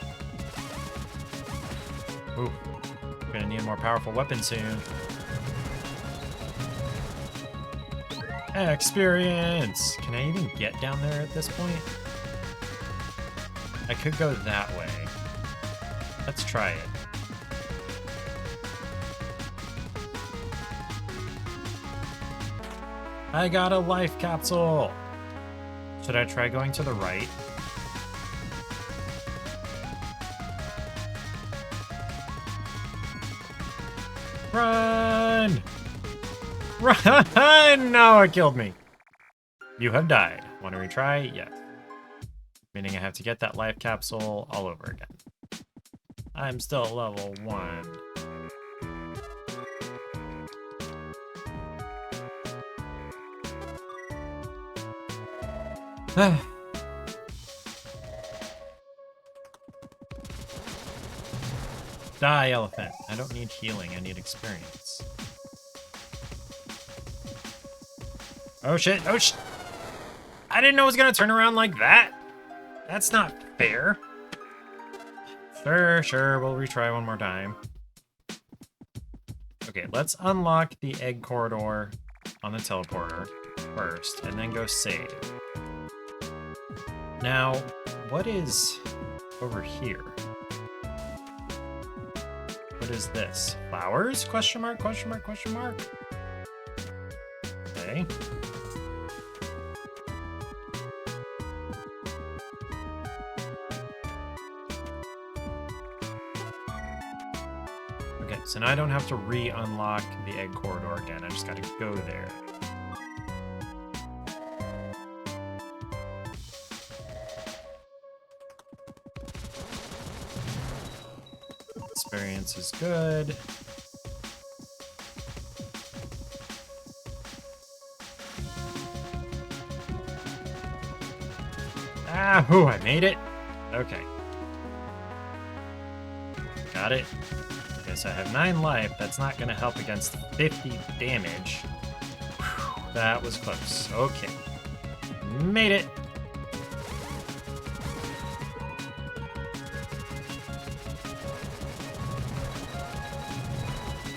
[SPEAKER 1] Ooh. Gonna need a more powerful weapon soon. Experience! Can I even get down there at this point? I could go that way. Let's try it. I got a life capsule! Should I try going to the right? Run! Run! No, it killed me. You have died. Want to retry? Yes. Meaning I have to get that life capsule all over again. I'm still level 1. Die, elephant. I don't need healing, I need experience. Oh shit, oh shit! I didn't know it was gonna turn around like that! That's not fair. Sure, we'll retry one more time. Okay, let's unlock the egg corridor on the teleporter first, and then go save. Now, what is over here? What is this? Flowers? Question mark, question mark, question mark? Okay. Okay, so now I don't have to re-unlock the egg corridor again. I just gotta go there. Experience is good. Whew, I made it. Okay. Got it. Okay, so I have 9 life. That's not going to help against 50 damage. Whew, that was close. Okay. Made it.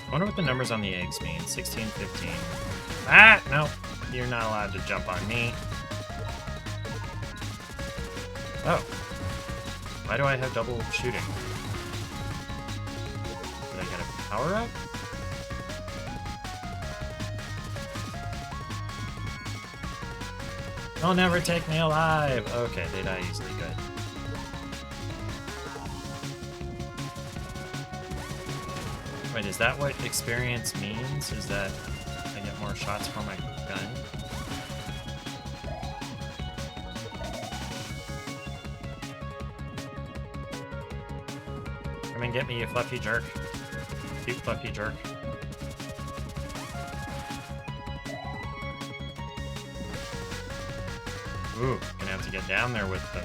[SPEAKER 1] I wonder what the numbers on the eggs mean. 16, 15. Ah, no. You're not allowed to jump on me. Oh. Why do I have double shooting? Did I get a power up? They'll never take me alive. Okay, they die easily. Good. Wait, is that what experience means? Is that I get more shots for my gun? Come and get me, you fluffy jerk. Cute fluffy jerk. Ooh, gonna have to get down there with them.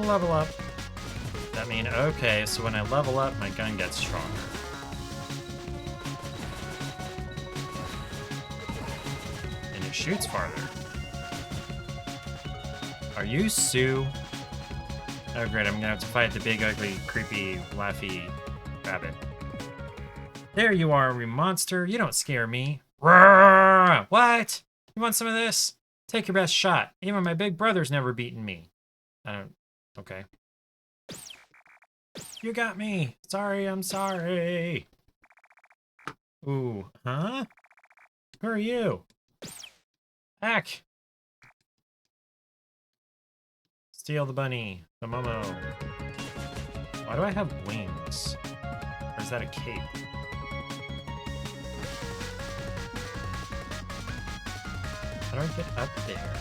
[SPEAKER 1] Level up. That mean, okay, so when I level up, my gun gets stronger. And it shoots farther. Are you Sue? Oh great, I'm gonna have to fight the big, ugly, creepy, laughy rabbit. There you are, monster. You don't scare me. Roar! What? You want some of this? Take your best shot. Even my big brother's never beaten me. I don't... Okay. You got me. Sorry, I'm sorry. Ooh, huh? Who are you? Ack. Steal the bunny. The Momo. Why do I have wings? Or is that a cape? How do I get up there?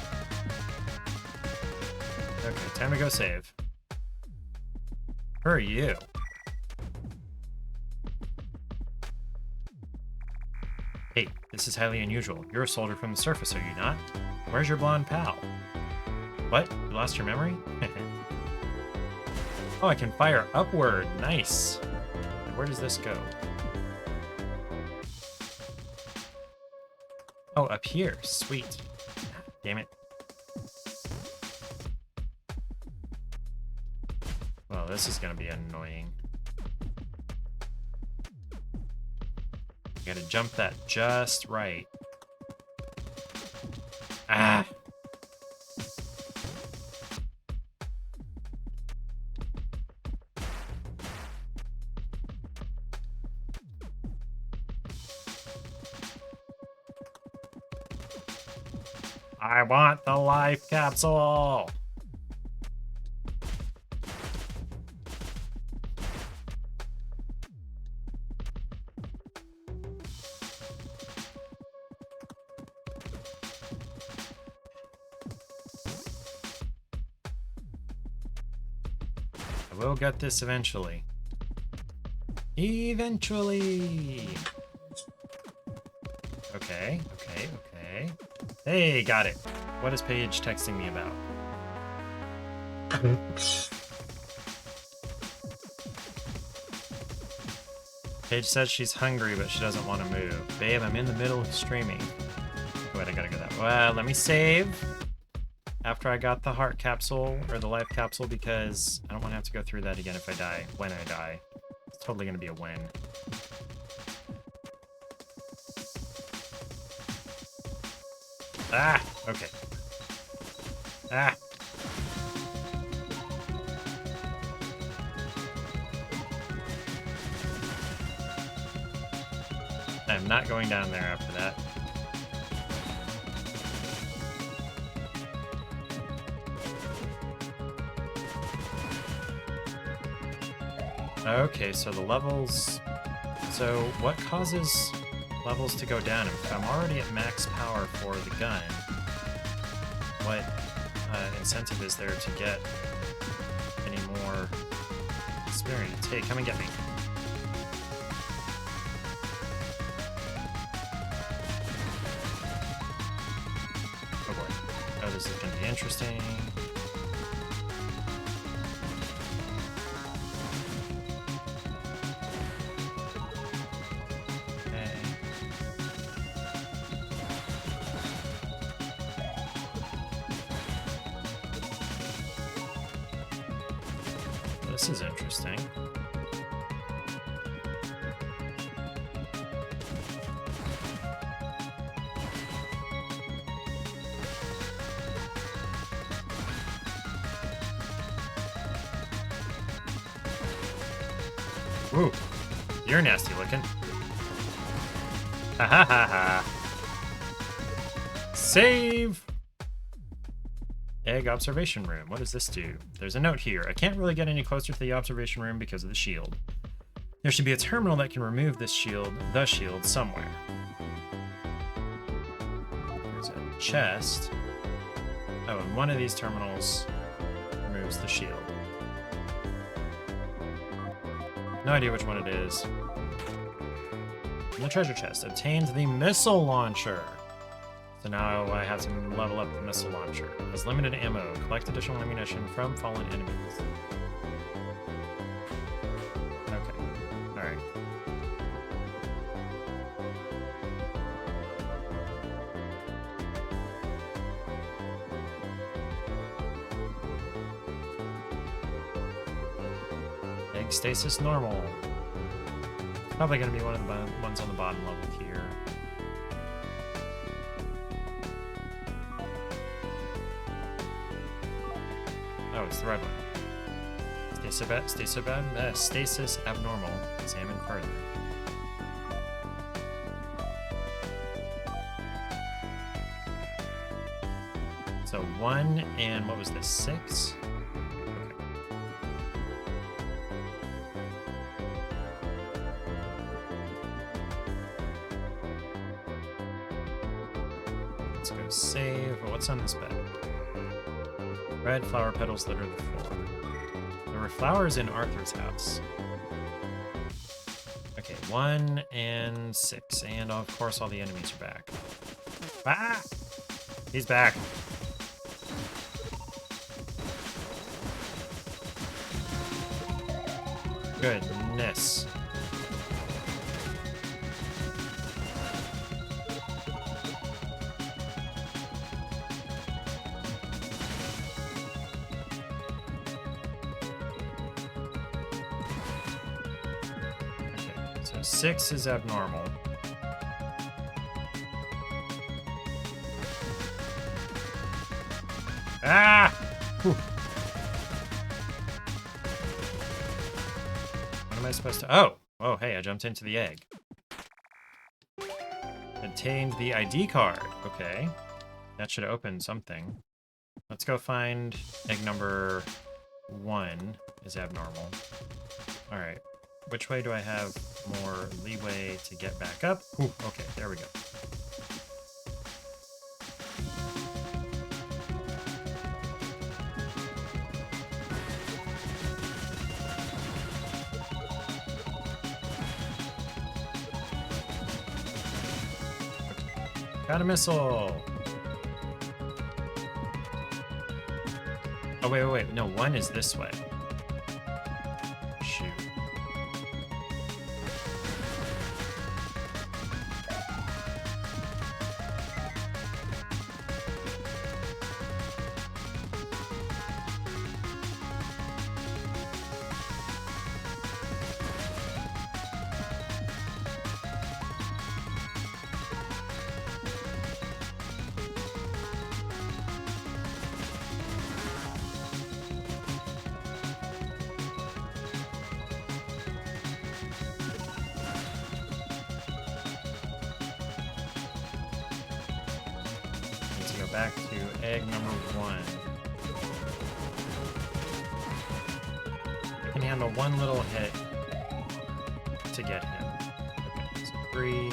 [SPEAKER 1] Okay, time to go save. Who are you? Hey, this is highly unusual. You're a soldier from the surface, are you not? Where's your blonde pal? What? You lost your memory? Oh, I can fire upward. Nice. And where does this go? Oh, up here. Sweet. Damn it. Well, this is gonna be annoying. You gotta jump that just right. Ah! I want the life capsule! I will get this eventually. Eventually! Okay, okay, okay. Hey, got it. What is Paige texting me about? Paige says she's hungry, but she doesn't want to move. Babe, I'm in the middle of streaming. Wait, I gotta go that way. Well, let me save after I got the heart capsule, or the life capsule, because I don't want to have to go through that again if I die. When I die. It's totally gonna be a win. Ah! Okay. Ah! I'm not going down there after that. Okay, so the levels... So, what causes levels to go down? If I'm already at max power for the gun, what... incentive is there to get any more experience? Hey, come and get me. Oh boy. Oh, this is going to be interesting. This is interesting. Ooh, you're nasty looking. Ha ha ha ha. Save! Egg observation room. What does this do? There's a note here. I can't really get any closer to the observation room because of the shield. There should be a terminal that can remove this shield, the shield, somewhere. There's a chest. Oh, and one of these terminals removes the shield. No idea which one it is. And the treasure chest obtains the missile launcher. So now I have to level up the missile launcher. It has limited ammo. Collect additional ammunition from fallen enemies. Okay. Alright. Egg stasis normal. Probably going to be one of the ones on the bottom level here. Oh, it's the red one. Stasis abnormal. Examine further. So 1 and what was this? 6? Let's go save. What's on this bed? Red flower petals litter the floor. There were flowers in Arthur's house. Okay, 1 and 6. And of course all the enemies are back. Ah! He's back. Goodness. So 6 is abnormal. Ah! Whew. What am I supposed to... Oh! Oh, hey, I jumped into the egg. Obtained the ID card. Okay. That should open something. Let's go find egg number 1 is abnormal. Alright. Which way do I have more leeway to get back up? Ooh, okay, there we go. Got a missile! Oh, wait. No, 1 is this way. Shoot. Back to egg number 1. I can handle one little hit to get him. Okay, so 3.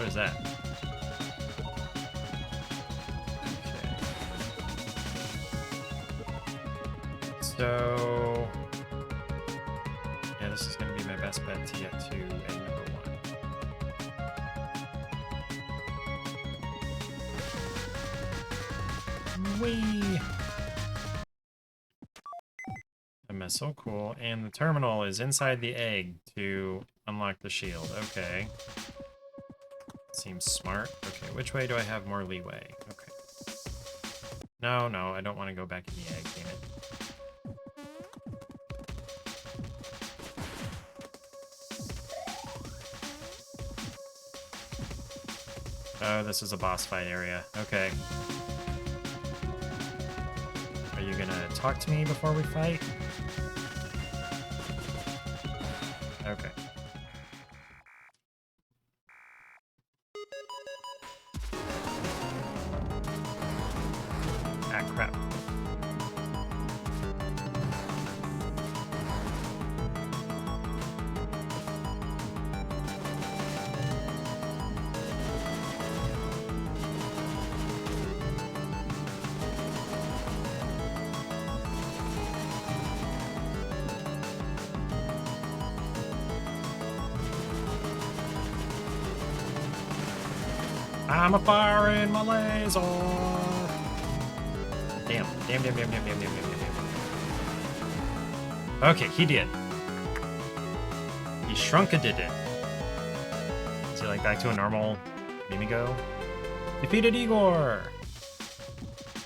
[SPEAKER 1] What is that? Okay. So... yeah, this is going to be my best bet to get to egg number 1. Whee! A missile, cool. And the terminal is inside the egg to unlock the shield. Okay. Seems smart. Okay, which way do I have more leeway? Okay. No, I don't want to go back in the egg, damn it. Oh, this is a boss fight area. Okay. Are you gonna talk to me before we fight? Okay. Ah, crap. I'm a firing my laser. Damn. Okay, he did. He shrunk-a-did it. Is he like back to a normal Mimigo? Defeated Igor!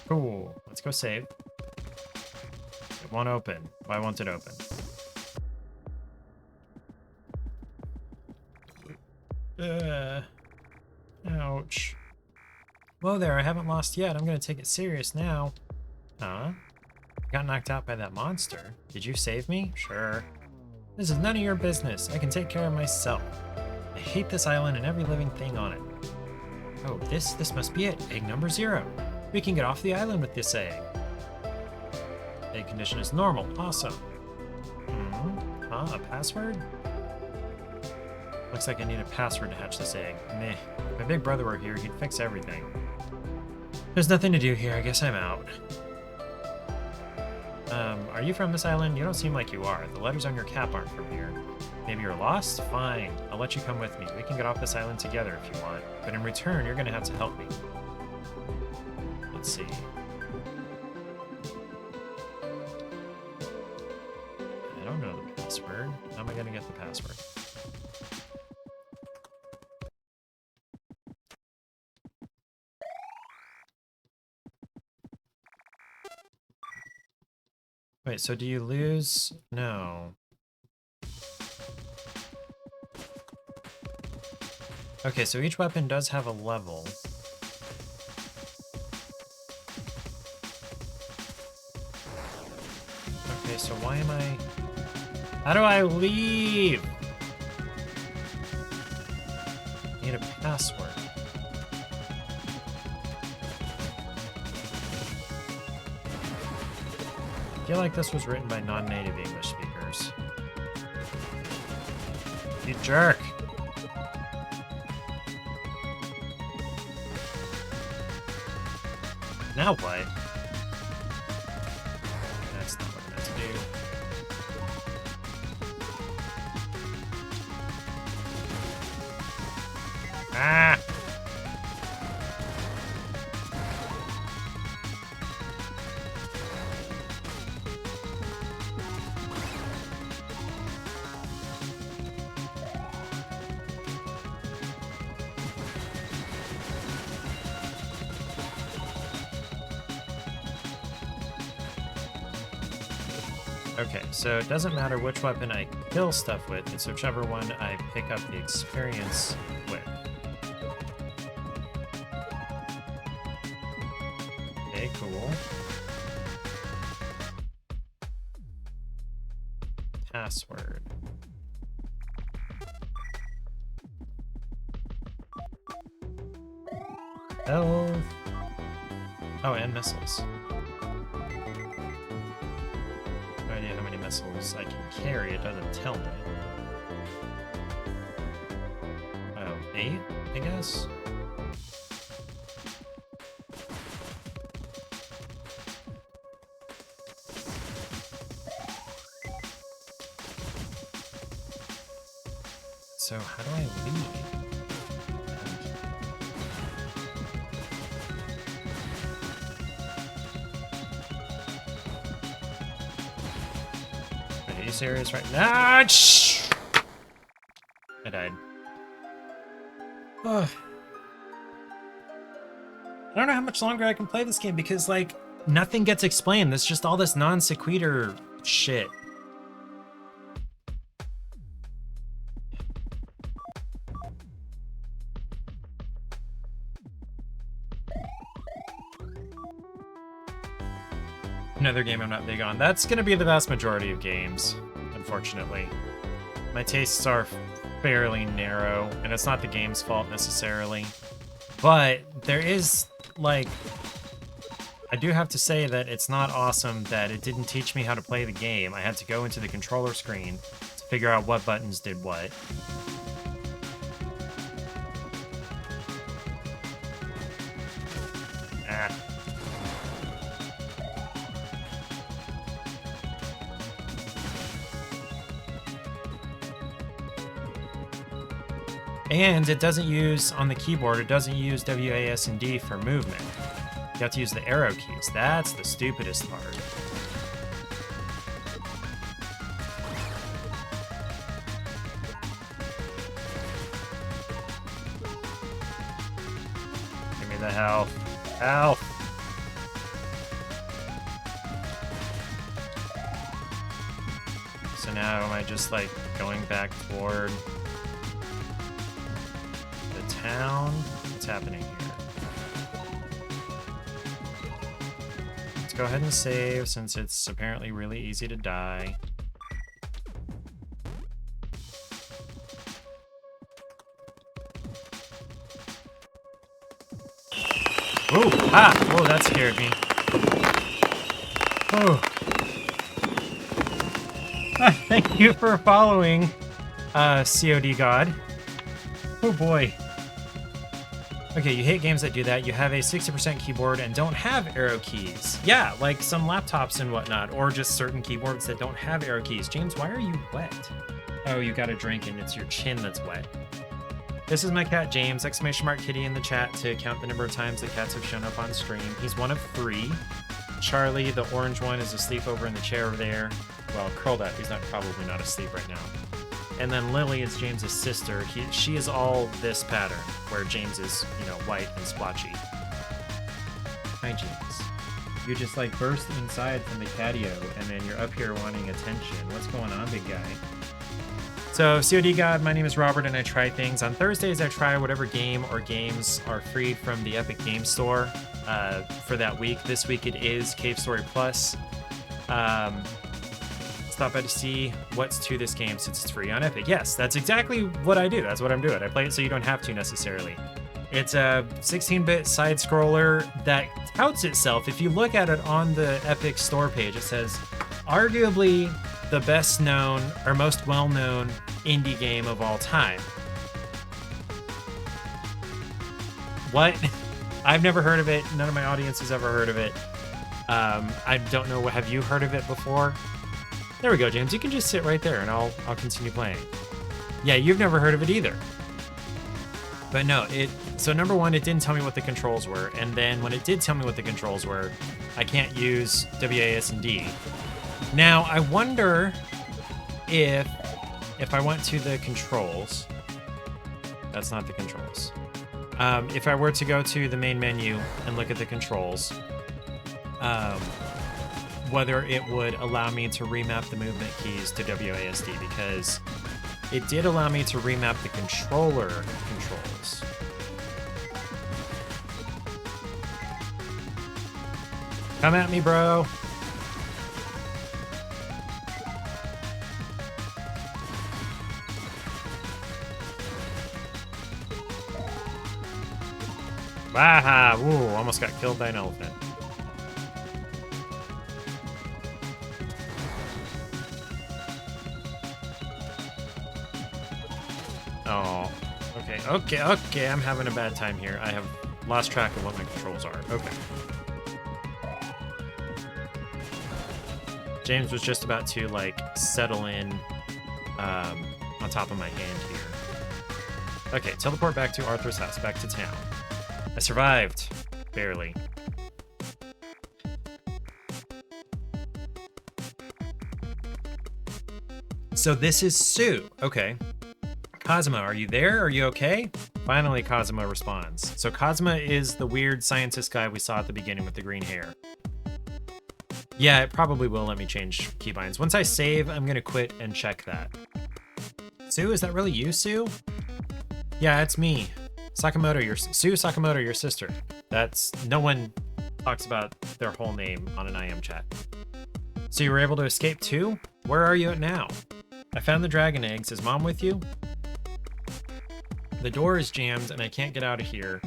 [SPEAKER 1] Cool. Let's go save. It won't open. Why won't it open? Ouch. Whoa there, I haven't lost yet. I'm gonna take it serious now. Huh? I got knocked out by that monster. Did you save me? Sure. This is none of your business. I can take care of myself. I hate this island and every living thing on it. Oh, this must be it. Egg number 0. We can get off the island with this egg. Egg condition is normal. Awesome. Huh? A password? Looks like I need a password to hatch this egg. Meh. If my big brother were here, he'd fix everything. There's nothing to do here. I guess I'm out. Are you from this island? You don't seem like you are. The letters on your cap aren't from here. Maybe you're lost? Fine. I'll let you come with me. We can get off this island together if you want. But in return, you're gonna have to help me. Let's see. I don't know the password. How am I gonna get the password? Wait, so do you lose? No. Okay, so each weapon does have a level. Okay, so why am I... How do I leave? I need a password. I feel like this was written by non-native English speakers. You jerk! Now what? That's not what I meant to do. Ah! Okay, so it doesn't matter which weapon I kill stuff with, it's whichever one I pick up the experience with. Okay, cool. Password. Health. Oh, and missiles. No idea how many missiles I can carry, it doesn't tell me. Oh, 8? I guess. So how do I leave? Are you serious right now? Ah, shh! I died. Ugh. I don't know how much longer I can play this game because, like, nothing gets explained. There's just all this non sequitur shit. Another game I'm not big on. That's gonna be the vast majority of games, unfortunately. My tastes are fairly narrow, and it's not the game's fault necessarily. But there is, like, I do have to say that it's not awesome that it didn't teach me how to play the game. I had to go into the controller screen to figure out what buttons did what. Ah. And it doesn't use, on the keyboard, it doesn't use WAS and D for movement. You have to use the arrow keys. That's the stupidest part. Give me the health. Health! So now am I just, like, going back toward the town? What's happening here? Let's go ahead and save since it's apparently really easy to die. Ooh! Ah! Whoa, that scared me. Oh. Ah, thank you for following, COD God. Oh boy. Okay, you hate games that do that. You have a 60% keyboard and don't have arrow keys. Yeah, like some laptops and whatnot, or just certain keyboards that don't have arrow keys. James, why are you wet? Oh, you got a drink and it's your chin that's wet. This is my cat, James, !kitty in the chat to count the number of times the cats have shown up on stream. He's one of 3. Charlie, the orange one, is asleep over in the chair over there. Well, curled up. He's probably not asleep right now. And then Lily is James's sister. She is all this pattern, where James is, white and splotchy. Hi, James. You just, like, burst inside from the catio, and then you're up here wanting attention. What's going on, big guy? So, COD God, my name is Robert, and I try things. On Thursdays, I try whatever game or games are free from the Epic Game Store for that week. This week it is Cave Story Plus. Stop by to see what's to this game since it's free on Epic. Yes, that's exactly what I do. That's what I'm doing. I play it so you don't have to necessarily. It's a 16-bit side-scroller that touts itself. If you look at it on the Epic Store page, it says, arguably the best known or most well-known indie game of all time. What? I've never heard of it. None of my audience has ever heard of it. I don't know. Have you heard of it before? There we go, James. You can just sit right there and I'll continue playing. Yeah, you've never heard of it either. But no, so number one, it didn't tell me what the controls were. And then when it did tell me what the controls were, I can't use WAS and D. Now, I wonder if I went to the controls, that's not the controls. If I were to go to the main menu and look at the controls, whether it would allow me to remap the movement keys to WASD, because it did allow me to remap the controller controls. Come at me, bro. Aha! Woo! Almost got killed by an elephant. Oh. Okay, I'm having a bad time here. I have lost track of what my controls are. Okay. James was just about to, like, settle in on top of my hand here. Okay, teleport back to Arthur's house, back to town. I survived. Barely. So this is Sue. Okay. Kazuma, are you there? Are you okay? Finally, Kazuma responds. So Kazuma is the weird scientist guy we saw at the beginning with the green hair. Yeah, it probably will let me change keybinds. Once I save, I'm gonna quit and check that. Sue, is that really you, Sue? Yeah, it's me. Sakamoto, Sue Sakamoto, your sister. That's, no one talks about their whole name on an IM chat. So you were able to escape too? Where are you at now? I found the dragon eggs. Is Mom with you? The door is jammed and I can't get out of here.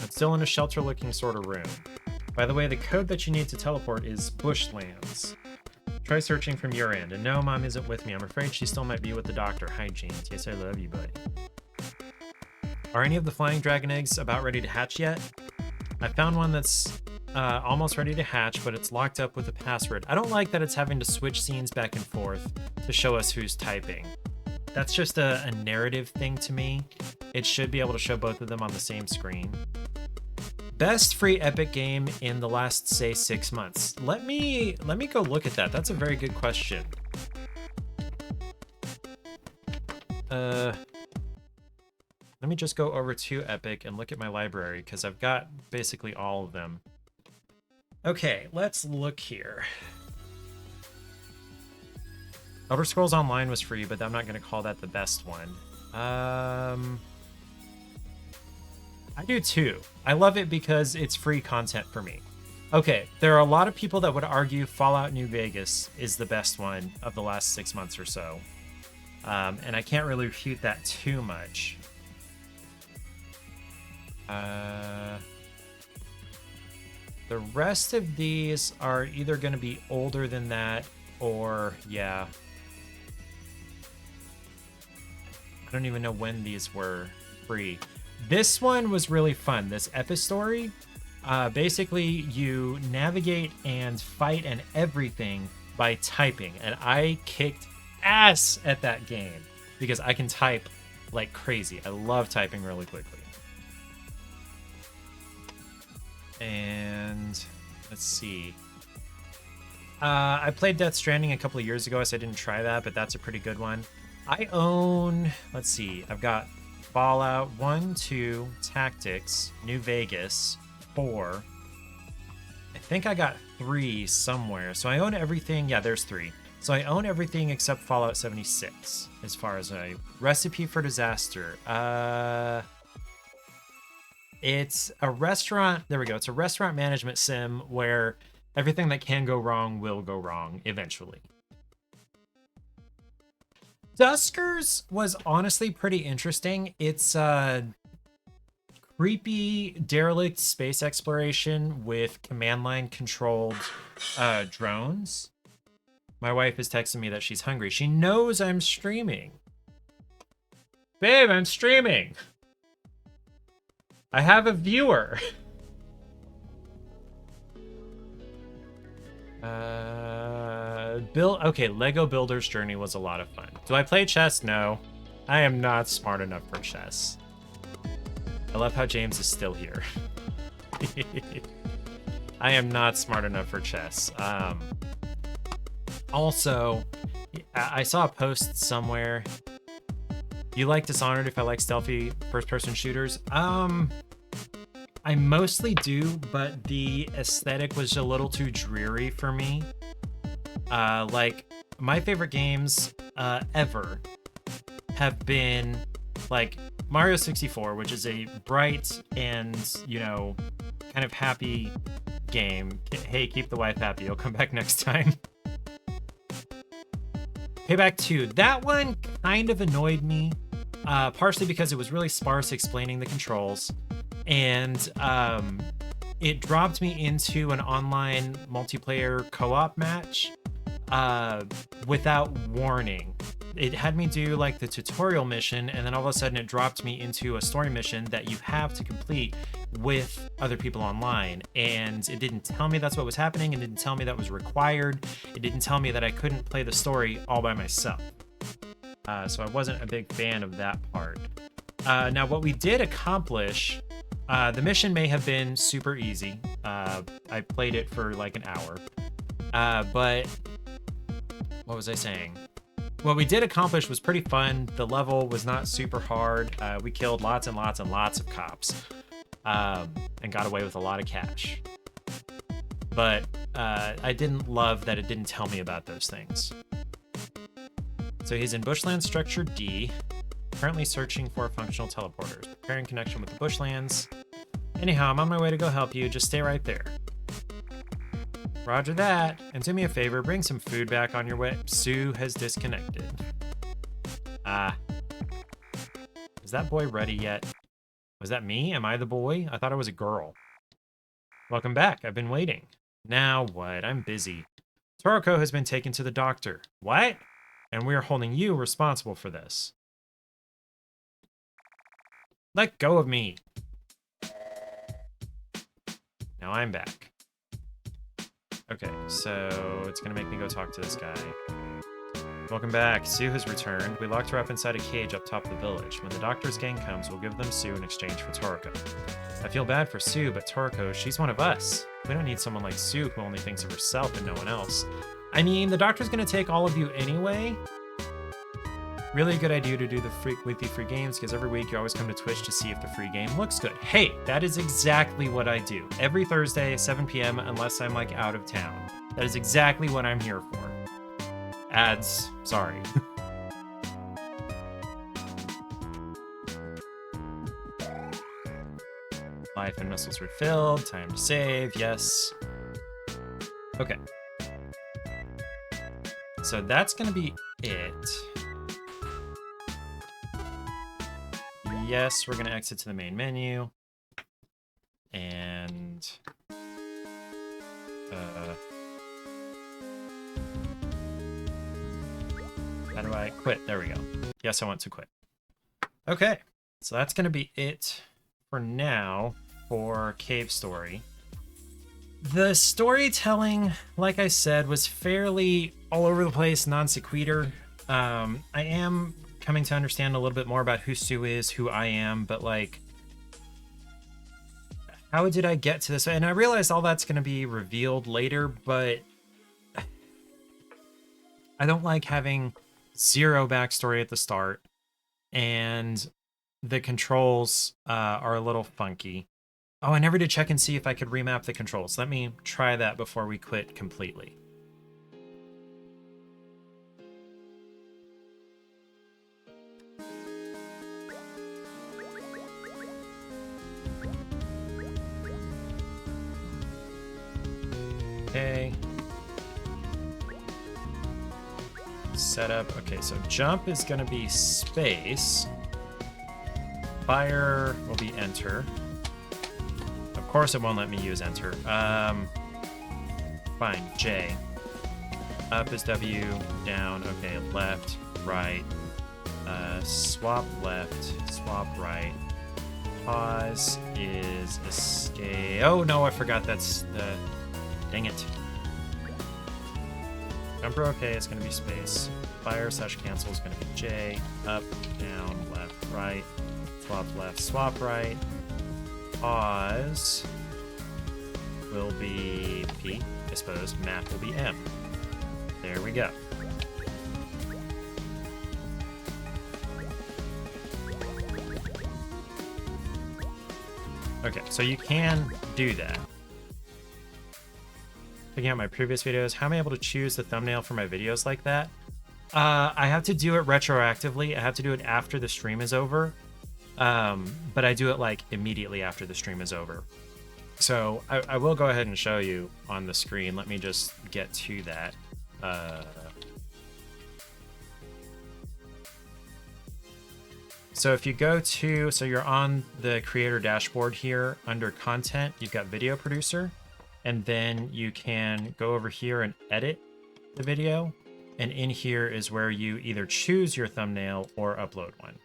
[SPEAKER 1] I'm still in a shelter-looking sort of room. By the way, the code that you need to teleport is Bushlands. Try searching from your end. And no, Mom isn't with me. I'm afraid she still might be with the doctor. Hi, James. Yes, I love you, buddy. Are any of the flying dragon eggs about ready to hatch yet? I found one that's almost ready to hatch, but it's locked up with a password. I don't like that it's having to switch scenes back and forth to show us who's typing. That's just a narrative thing to me. It should be able to show both of them on the same screen. Best free Epic game in the last, say, 6 months. Let me go look at that. That's a very good question. Let me just go over to Epic and look at my library because I've got basically all of them. Okay, let's look here. Elder Scrolls Online was free, but I'm not going to call that the best one. I do too. I love it because it's free content for me. Okay, there are a lot of people that would argue Fallout New Vegas is the best one of the last 6 months or so. And I can't really refute that too much. The rest of these are either going to be older than that or, yeah. I don't even know when these were free. This one was really fun, this Epistory. Basically, you navigate and fight and everything by typing. And I kicked ass at that game because I can type like crazy. I love typing really quickly. And let's see. I played Death Stranding a couple of years ago, so I didn't try that, but that's a pretty good one. I own, let's see, I've got Fallout 1, 2, Tactics, New Vegas, 4. I think I got 3 somewhere. So I own everything. Yeah, there's 3. So I own everything except Fallout 76 as far as a Recipe for Disaster. It's a restaurant. There we go. It's a restaurant management sim where everything that can go wrong will go wrong eventually. Duskers was honestly pretty interesting. It's creepy derelict space exploration with command line controlled drones. My wife is texting me that she's hungry. She knows I'm streaming. Babe, I'm streaming. I have a viewer. Okay, Lego Builder's Journey was a lot of fun. Do I play chess? No. I am not smart enough for chess. I love how James is still here. I am not smart enough for chess. Also, I saw a post somewhere. You like Dishonored if I like stealthy first-person shooters? I mostly do, but the aesthetic was a little too dreary for me. Like, my favorite games ever have been, like, Mario 64, which is a bright and, you know, kind of happy game. Hey, keep the wife happy. You'll come back next time. Payback 2. That one kind of annoyed me, partially because it was really sparse explaining the controls. And it dropped me into an online multiplayer co-op match without warning. It had me do like the tutorial mission, and then all of a sudden it dropped me into a story mission that you have to complete with other people online. And it didn't tell me that's what was happening. It didn't tell me that was required. It didn't tell me that I couldn't play the story all by myself. So I wasn't a big fan of that part. Now, what we did accomplish, the mission may have been super easy. I played it for like an hour. But what was I saying? What we did accomplish was pretty fun. The level was not super hard. We killed lots and lots and lots of cops, and got away with a lot of cash. But I didn't love that it didn't tell me about those things. So he's in Bushland Structure D, currently searching for functional teleporters, preparing connection with the Bushlands. Anyhow, I'm on my way to go help you. Just stay right there. Roger that. And do me a favor, bring some food back on your way. Sue has disconnected. Is that boy ready yet? Was that me? Am I the boy? I thought I was a girl. Welcome back. I've been waiting. Now what? I'm busy. Toroko has been taken to the doctor. What? And we are holding you responsible for this. Let go of me. Now I'm back. Okay, so it's gonna make me go talk to this guy. Welcome back. Sue has returned. We locked her up inside a cage up top of the village. When the doctor's gang comes, we'll give them Sue in exchange for Toroko. I feel bad for Sue, but Toroko, she's one of us. We don't need someone like Sue who only thinks of herself and no one else. I mean, the doctor's gonna take all of you anyway. Really a good idea to do the weekly free games, because every week you always come to Twitch to see if the free game looks good. Hey, that is exactly what I do. Every Thursday, 7 p.m., unless I'm like out of town. That is exactly what I'm here for. Ads, sorry. Life and missiles refilled, time to save, yes. Okay. So that's gonna be it. Yes, we're gonna exit to the main menu. And how do I quit? There we go. Yes, I want to quit. Okay, so that's gonna be it for now for Cave Story. The storytelling, like I said, was fairly all over the place, non sequitur. I am coming to understand a little bit more about who Sue is, who I am, but like, how did I get to this? And I realized all that's going to be revealed later, but I don't like having zero backstory at the start, and the controls are a little funky. Oh, I never did check and see if I could remap the controls. Let me try that before we quit completely. Okay. Setup. Okay, so jump is going to be space. Fire will be enter. Of course it won't let me use enter. Fine, J. Up is W, down, okay, left, right. Swap left, swap right. Pause is escape. Oh no, I forgot that's the... Dang it. Jumper, okay, it's gonna be space. Fire / cancel is gonna be J. Up, down, left, right. Swap left, swap right. Pause will be P, I suppose. Map will be M. There we go. Okay, so you can do that. Looking at my previous videos, how am I able to choose the thumbnail for my videos like that? I have to do it retroactively. I have to do it after the stream is over. But I do it like immediately after the stream is over. So I will go ahead and show you on the screen. Let me just get to that. So if you go to, so you're on the creator dashboard here under content, you've got video producer, and then you can go over here and edit the video. And in here is where you either choose your thumbnail or upload one.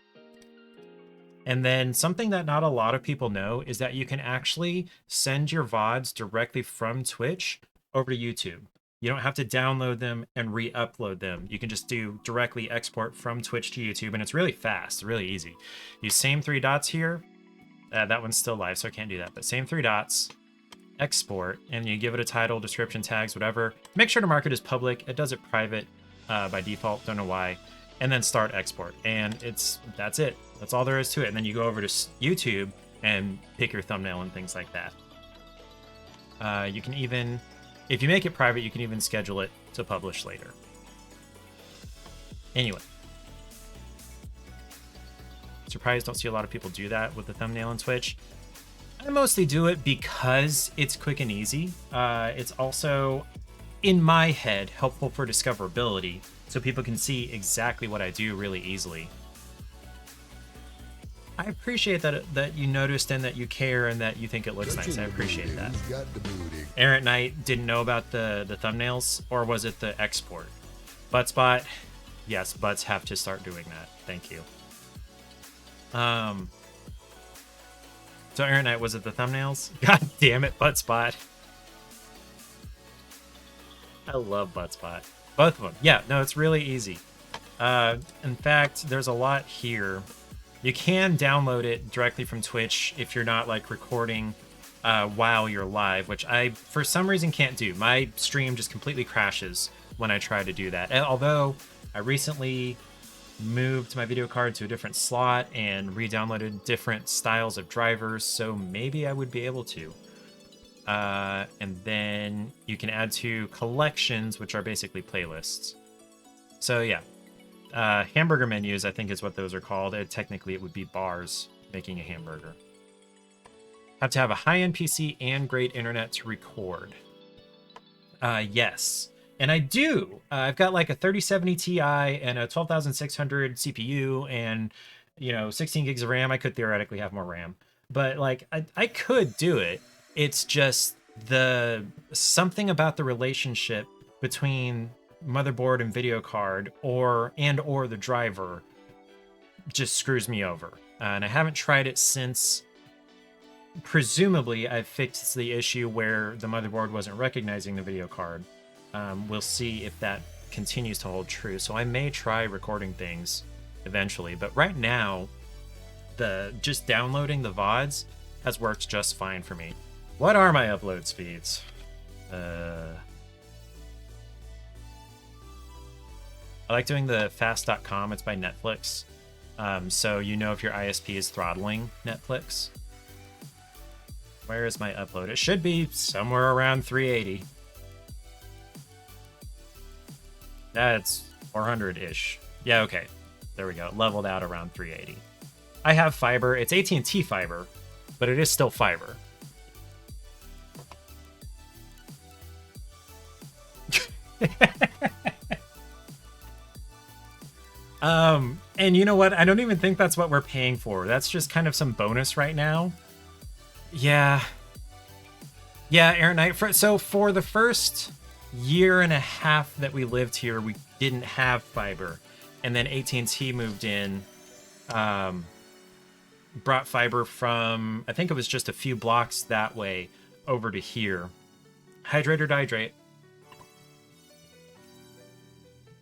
[SPEAKER 1] And then something that not a lot of people know is that you can actually send your VODs directly from Twitch over to YouTube. You don't have to download them and re-upload them. You can just do directly export from Twitch to YouTube, and it's really fast, really easy. Use same 3 dots here. That one's still live, so I can't do that, but same 3 dots, export, and you give it a title, description, tags, whatever. Make sure to mark it as public. It does it private by default, don't know why. And then start export, and that's it. That's all there is to it. And then you go over to YouTube and pick your thumbnail and things like that. You can even, if you make it private, you can even schedule it to publish later. Anyway. Surprised don't see a lot of people do that with the thumbnail on Twitch. I mostly do it because it's quick and easy. It's also, in my head, helpful for discoverability, so people can see exactly what I do really easily. I appreciate that you noticed and that you care and that you think it looks nice. I appreciate that. Errant Knight didn't know about the thumbnails, or was it the export? Buttspot, yes, butts have to start doing that. Thank you. So Errant Knight, was it the thumbnails? God damn it, Buttspot. I love Buttspot. Both of them. Yeah, no, it's really easy. In fact, there's a lot here. You can download it directly from Twitch if you're not like recording while you're live, which I, for some reason, can't do. My stream just completely crashes when I try to do that. Although I recently moved my video card to a different slot and re-downloaded different styles of drivers, so maybe I would be able to. And then you can add to collections, which are basically playlists. So yeah, hamburger menus, I think is what those are called. Technically, it would be bars making a hamburger. Have to have a high-end PC and great internet to record. Yes, and I do. I've got like a 3070 Ti and a 12600 CPU and, 16 gigs of RAM. I could theoretically have more RAM, but like I could do it. It's just something about the relationship between motherboard and video card or the driver just screws me over. And I haven't tried it since, presumably, I've fixed the issue where the motherboard wasn't recognizing the video card. We'll see if that continues to hold true. So I may try recording things eventually, but right now, just downloading the VODs has worked just fine for me. What are my upload speeds? I like doing the fast.com. It's by Netflix. So you know if your ISP is throttling Netflix. Where is my upload? It should be somewhere around 380. That's 400-ish. Yeah, okay. There we go. Leveled out around 380. I have fiber. It's AT&T fiber, but it is still fiber. And you know what? I don't even think that's what we're paying for. That's just kind of some bonus right now. Yeah, Errant Knight. So for the first year and a half that we lived here, we didn't have fiber, and then AT&T moved in, brought fiber from, I think it was just a few blocks that way over to here. Hydrate or dihydrate.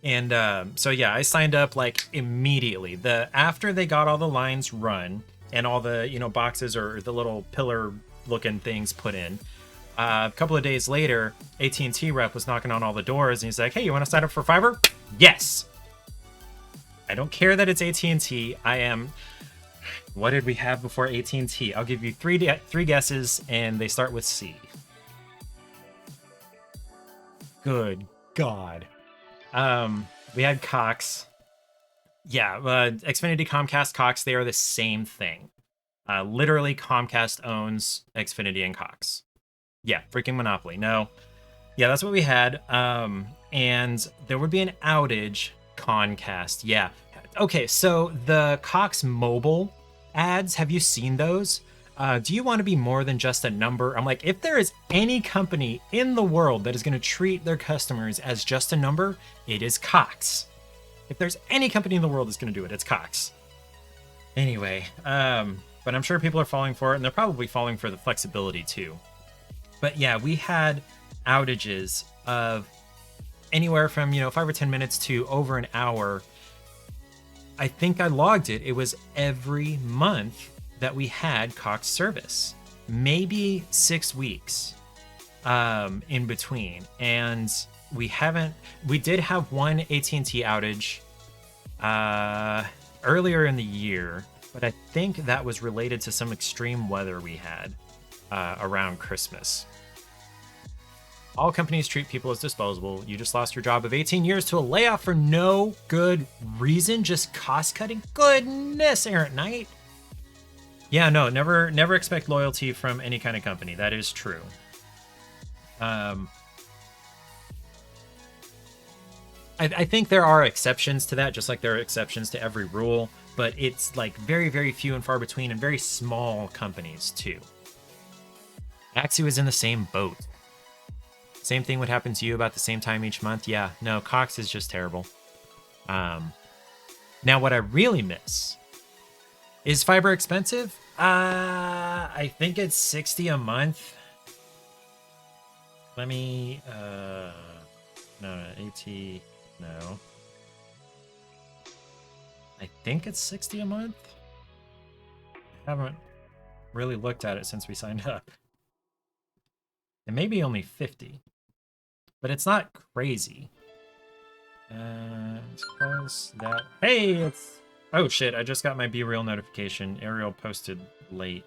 [SPEAKER 1] And so yeah, I signed up like immediately. After they got all the lines run and all the boxes or the little pillar looking things put in, a couple of days later, AT&T rep was knocking on all the doors and he's like, "Hey, you want to sign up for fiber?" Yes. I don't care that it's AT&T. I am. What did we have before AT&T? I'll give you three guesses, and they start with C. Good God. We had Cox. Yeah, Xfinity, Comcast, Cox, they are the same thing. Literally, Comcast owns Xfinity and Cox. Yeah, freaking monopoly. No. Yeah, that's what we had. And there would be an outage. Comcast. Yeah. Okay, so the Cox mobile ads, have you seen those? Do you want to be more than just a number? I'm like, if there is any company in the world that is going to treat their customers as just a number, it is Cox. If there's any company in the world that's going to do it, it's Cox. Anyway, but I'm sure people are falling for it, and they're probably falling for the flexibility too. But yeah, we had outages of anywhere from 5 or 10 minutes to over an hour. I think I logged it. It was every month that we had Cox service, maybe 6 weeks in between. And we did have one AT&T outage earlier in the year, but I think that was related to some extreme weather we had around Christmas. All companies treat people as disposable. You just lost your job of 18 years to a layoff for no good reason, just cost cutting. Goodness, Errant Knight. Yeah, no, never expect loyalty from any kind of company. That is true. I think there are exceptions to that, just like there are exceptions to every rule, but it's like very, very few and far between, and very small companies too. Axie was in the same boat. Same thing would happen to you about the same time each month. Yeah, no, Cox is just terrible. Now, what I really miss is fiber expensive. I think it's $60 a month. Let me no, AT, no. I think it's $60 a month. I haven't really looked at it since we signed up. It may be only 50, but it's not crazy. Suppose that. Hey, it's. Oh shit! I just got my Be Real notification. Ariel posted late.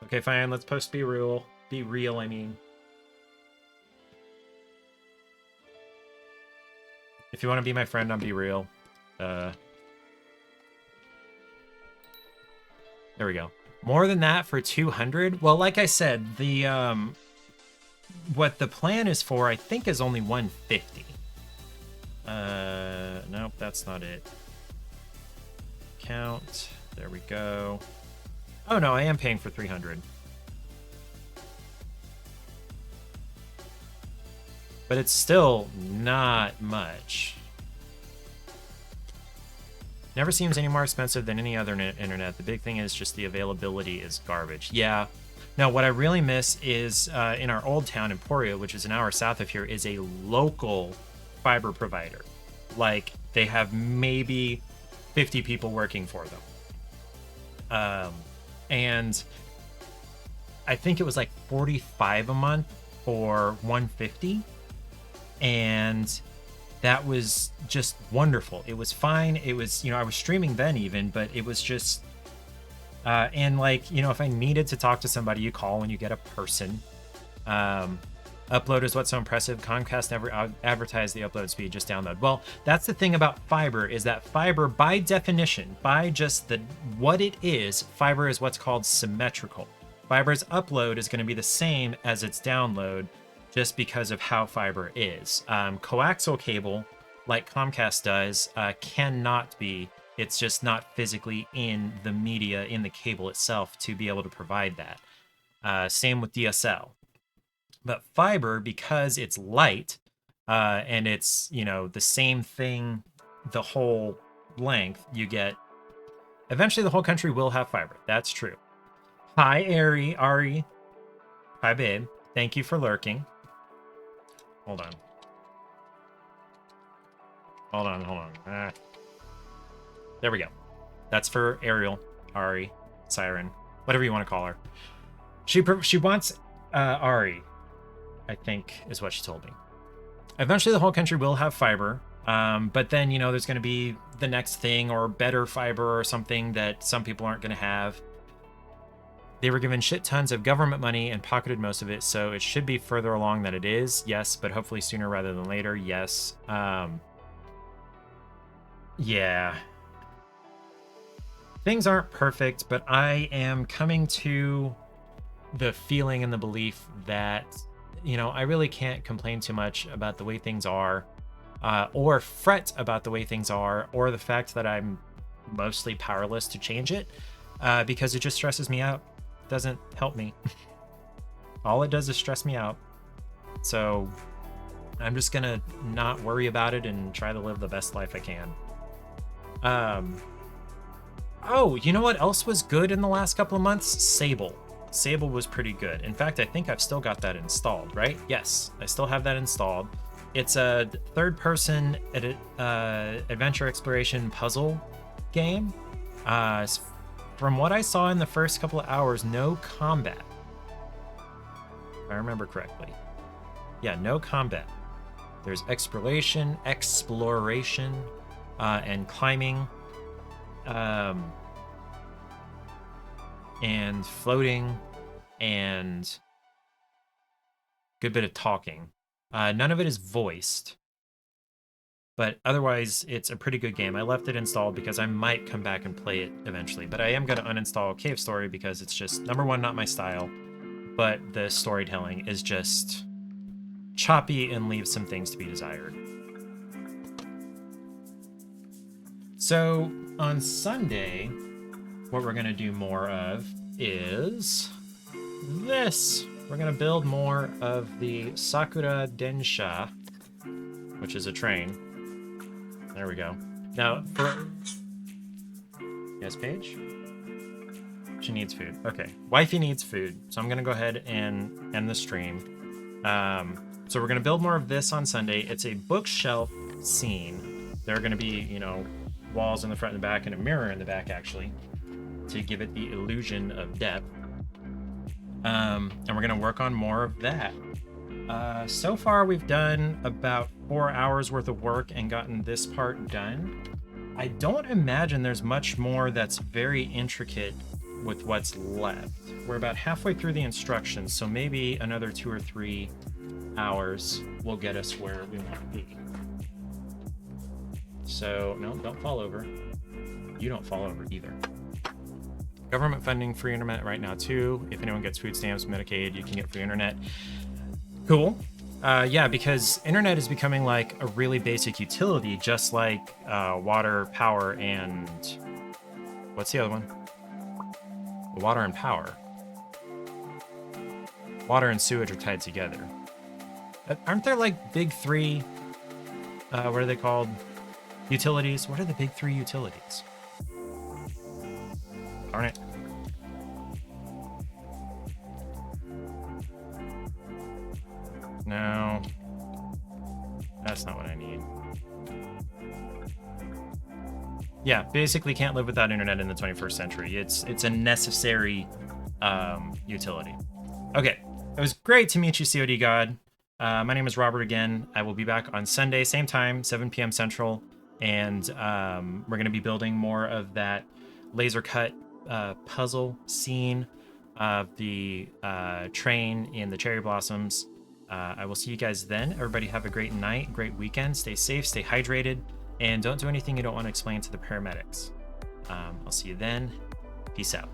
[SPEAKER 1] Okay, fine. Let's post Be Real. Be real. I mean. If you want to be my friend on Be Real, there we go. More than that for 200. Well, like I said, the what the plan is for, I think, is only 150. Nope, that's not it. Count. There we go. Oh no, I am paying for 300. But it's still not much. Never seems any more expensive than any other internet. The big thing is just the availability is garbage. Yeah. Now, what I really miss is in our old town, Emporia, which is an hour south of here, is a local fiber provider. Like, they have maybe 50 people working for them. And I think it was like $45 a month for 150. And that was just wonderful. It was fine. It was, I was streaming then even, but it was just, and like, if I needed to talk to somebody, you call and you get a person. Upload is what's so impressive. Comcast never advertised the upload speed, just download. Well, that's the thing about fiber, is that fiber, by definition, by just what it is, fiber is what's called symmetrical. Fiber's upload is going to be the same as its download, just because of how fiber is. Coaxial cable, like Comcast does, cannot be. It's just not physically in the media, in the cable itself, to be able to provide that. Same with DSL. But fiber, because it's light, and it's, the same thing the whole length, you get... Eventually the whole country will have fiber. That's true. Hi, Ari. Hi, babe. Thank you for lurking. Hold on. There we go. That's for Ariel, Ari, Siren, whatever you want to call her. She wants Ari, I think, is what she told me. Eventually, the whole country will have fiber, but then, there's going to be the next thing, or better fiber or something that some people aren't going to have. They were given shit tons of government money and pocketed most of it, so it should be further along than it is. Yes, but hopefully sooner rather than later. Yes. Yeah. Things aren't perfect, but I am coming to the feeling and the belief that, I really can't complain too much about the way things are, or fret about the way things are, or the fact that I'm mostly powerless to change it, because it just stresses me out. doesn't help me. All it does is stress me out. So I'm just gonna not worry about it and try to live the best life I can. Oh, you know what else was good in the last couple of months? Sable. Sable was pretty good. In fact, I think I've still got that installed, right? Yes, I still have that installed. It's a third-person adventure exploration puzzle game. From what I saw in the first couple of hours, no combat. If I remember correctly. Yeah, no combat. There's exploration, and climbing, and floating, and good bit of talking. None of it is voiced, but otherwise it's a pretty good game. I left it installed because I might come back and play it eventually, but I am going to uninstall Cave Story because it's just, number one, not my style, but the storytelling is just choppy and leaves some things to be desired. So on Sunday, what we're going to do more of is this. We're going to build more of the Sakura Densha, which is a train. There we go. Now, for... Yes, Paige? She needs food. Okay. Wifey needs food. So I'm going to go ahead and end the stream. So we're going to build more of this on Sunday. It's a bookshelf scene. There are going to be, you know, walls in the front and the back and a mirror in the back, actually, to give it the illusion of depth. And we're going to work on more of that. So far, we've done about 4 hours worth of work and gotten this part done. I don't imagine there's much more that's very intricate with what's left. We're about halfway through the instructions, so maybe another 2 or 3 hours will get us where we want to be. So, no, don't fall over. You don't fall over either. Government funding, free internet right now too. If anyone gets food stamps, Medicaid, you can get free internet. Cool. Yeah, because internet is becoming like a really basic utility, just like water, power, and what's the other one? Water and power. Water and sewage are tied together. Aren't there like big three, what are they called? Utilities? What are the big three utilities? Darn it. No. That's not what I need. Yeah, basically can't live without internet in the 21st century. It's a necessary utility. Okay, it was great to meet you, COD God. My name is Robert again. I will be back on Sunday, same time, 7 p.m. Central, and we're going to be building more of that laser cut puzzle scene of the train in the cherry blossoms. I will see you guys then. Everybody have a great night, great weekend. Stay safe, stay hydrated, and don't do anything you don't want to explain to the paramedics. I'll see you then. Peace out.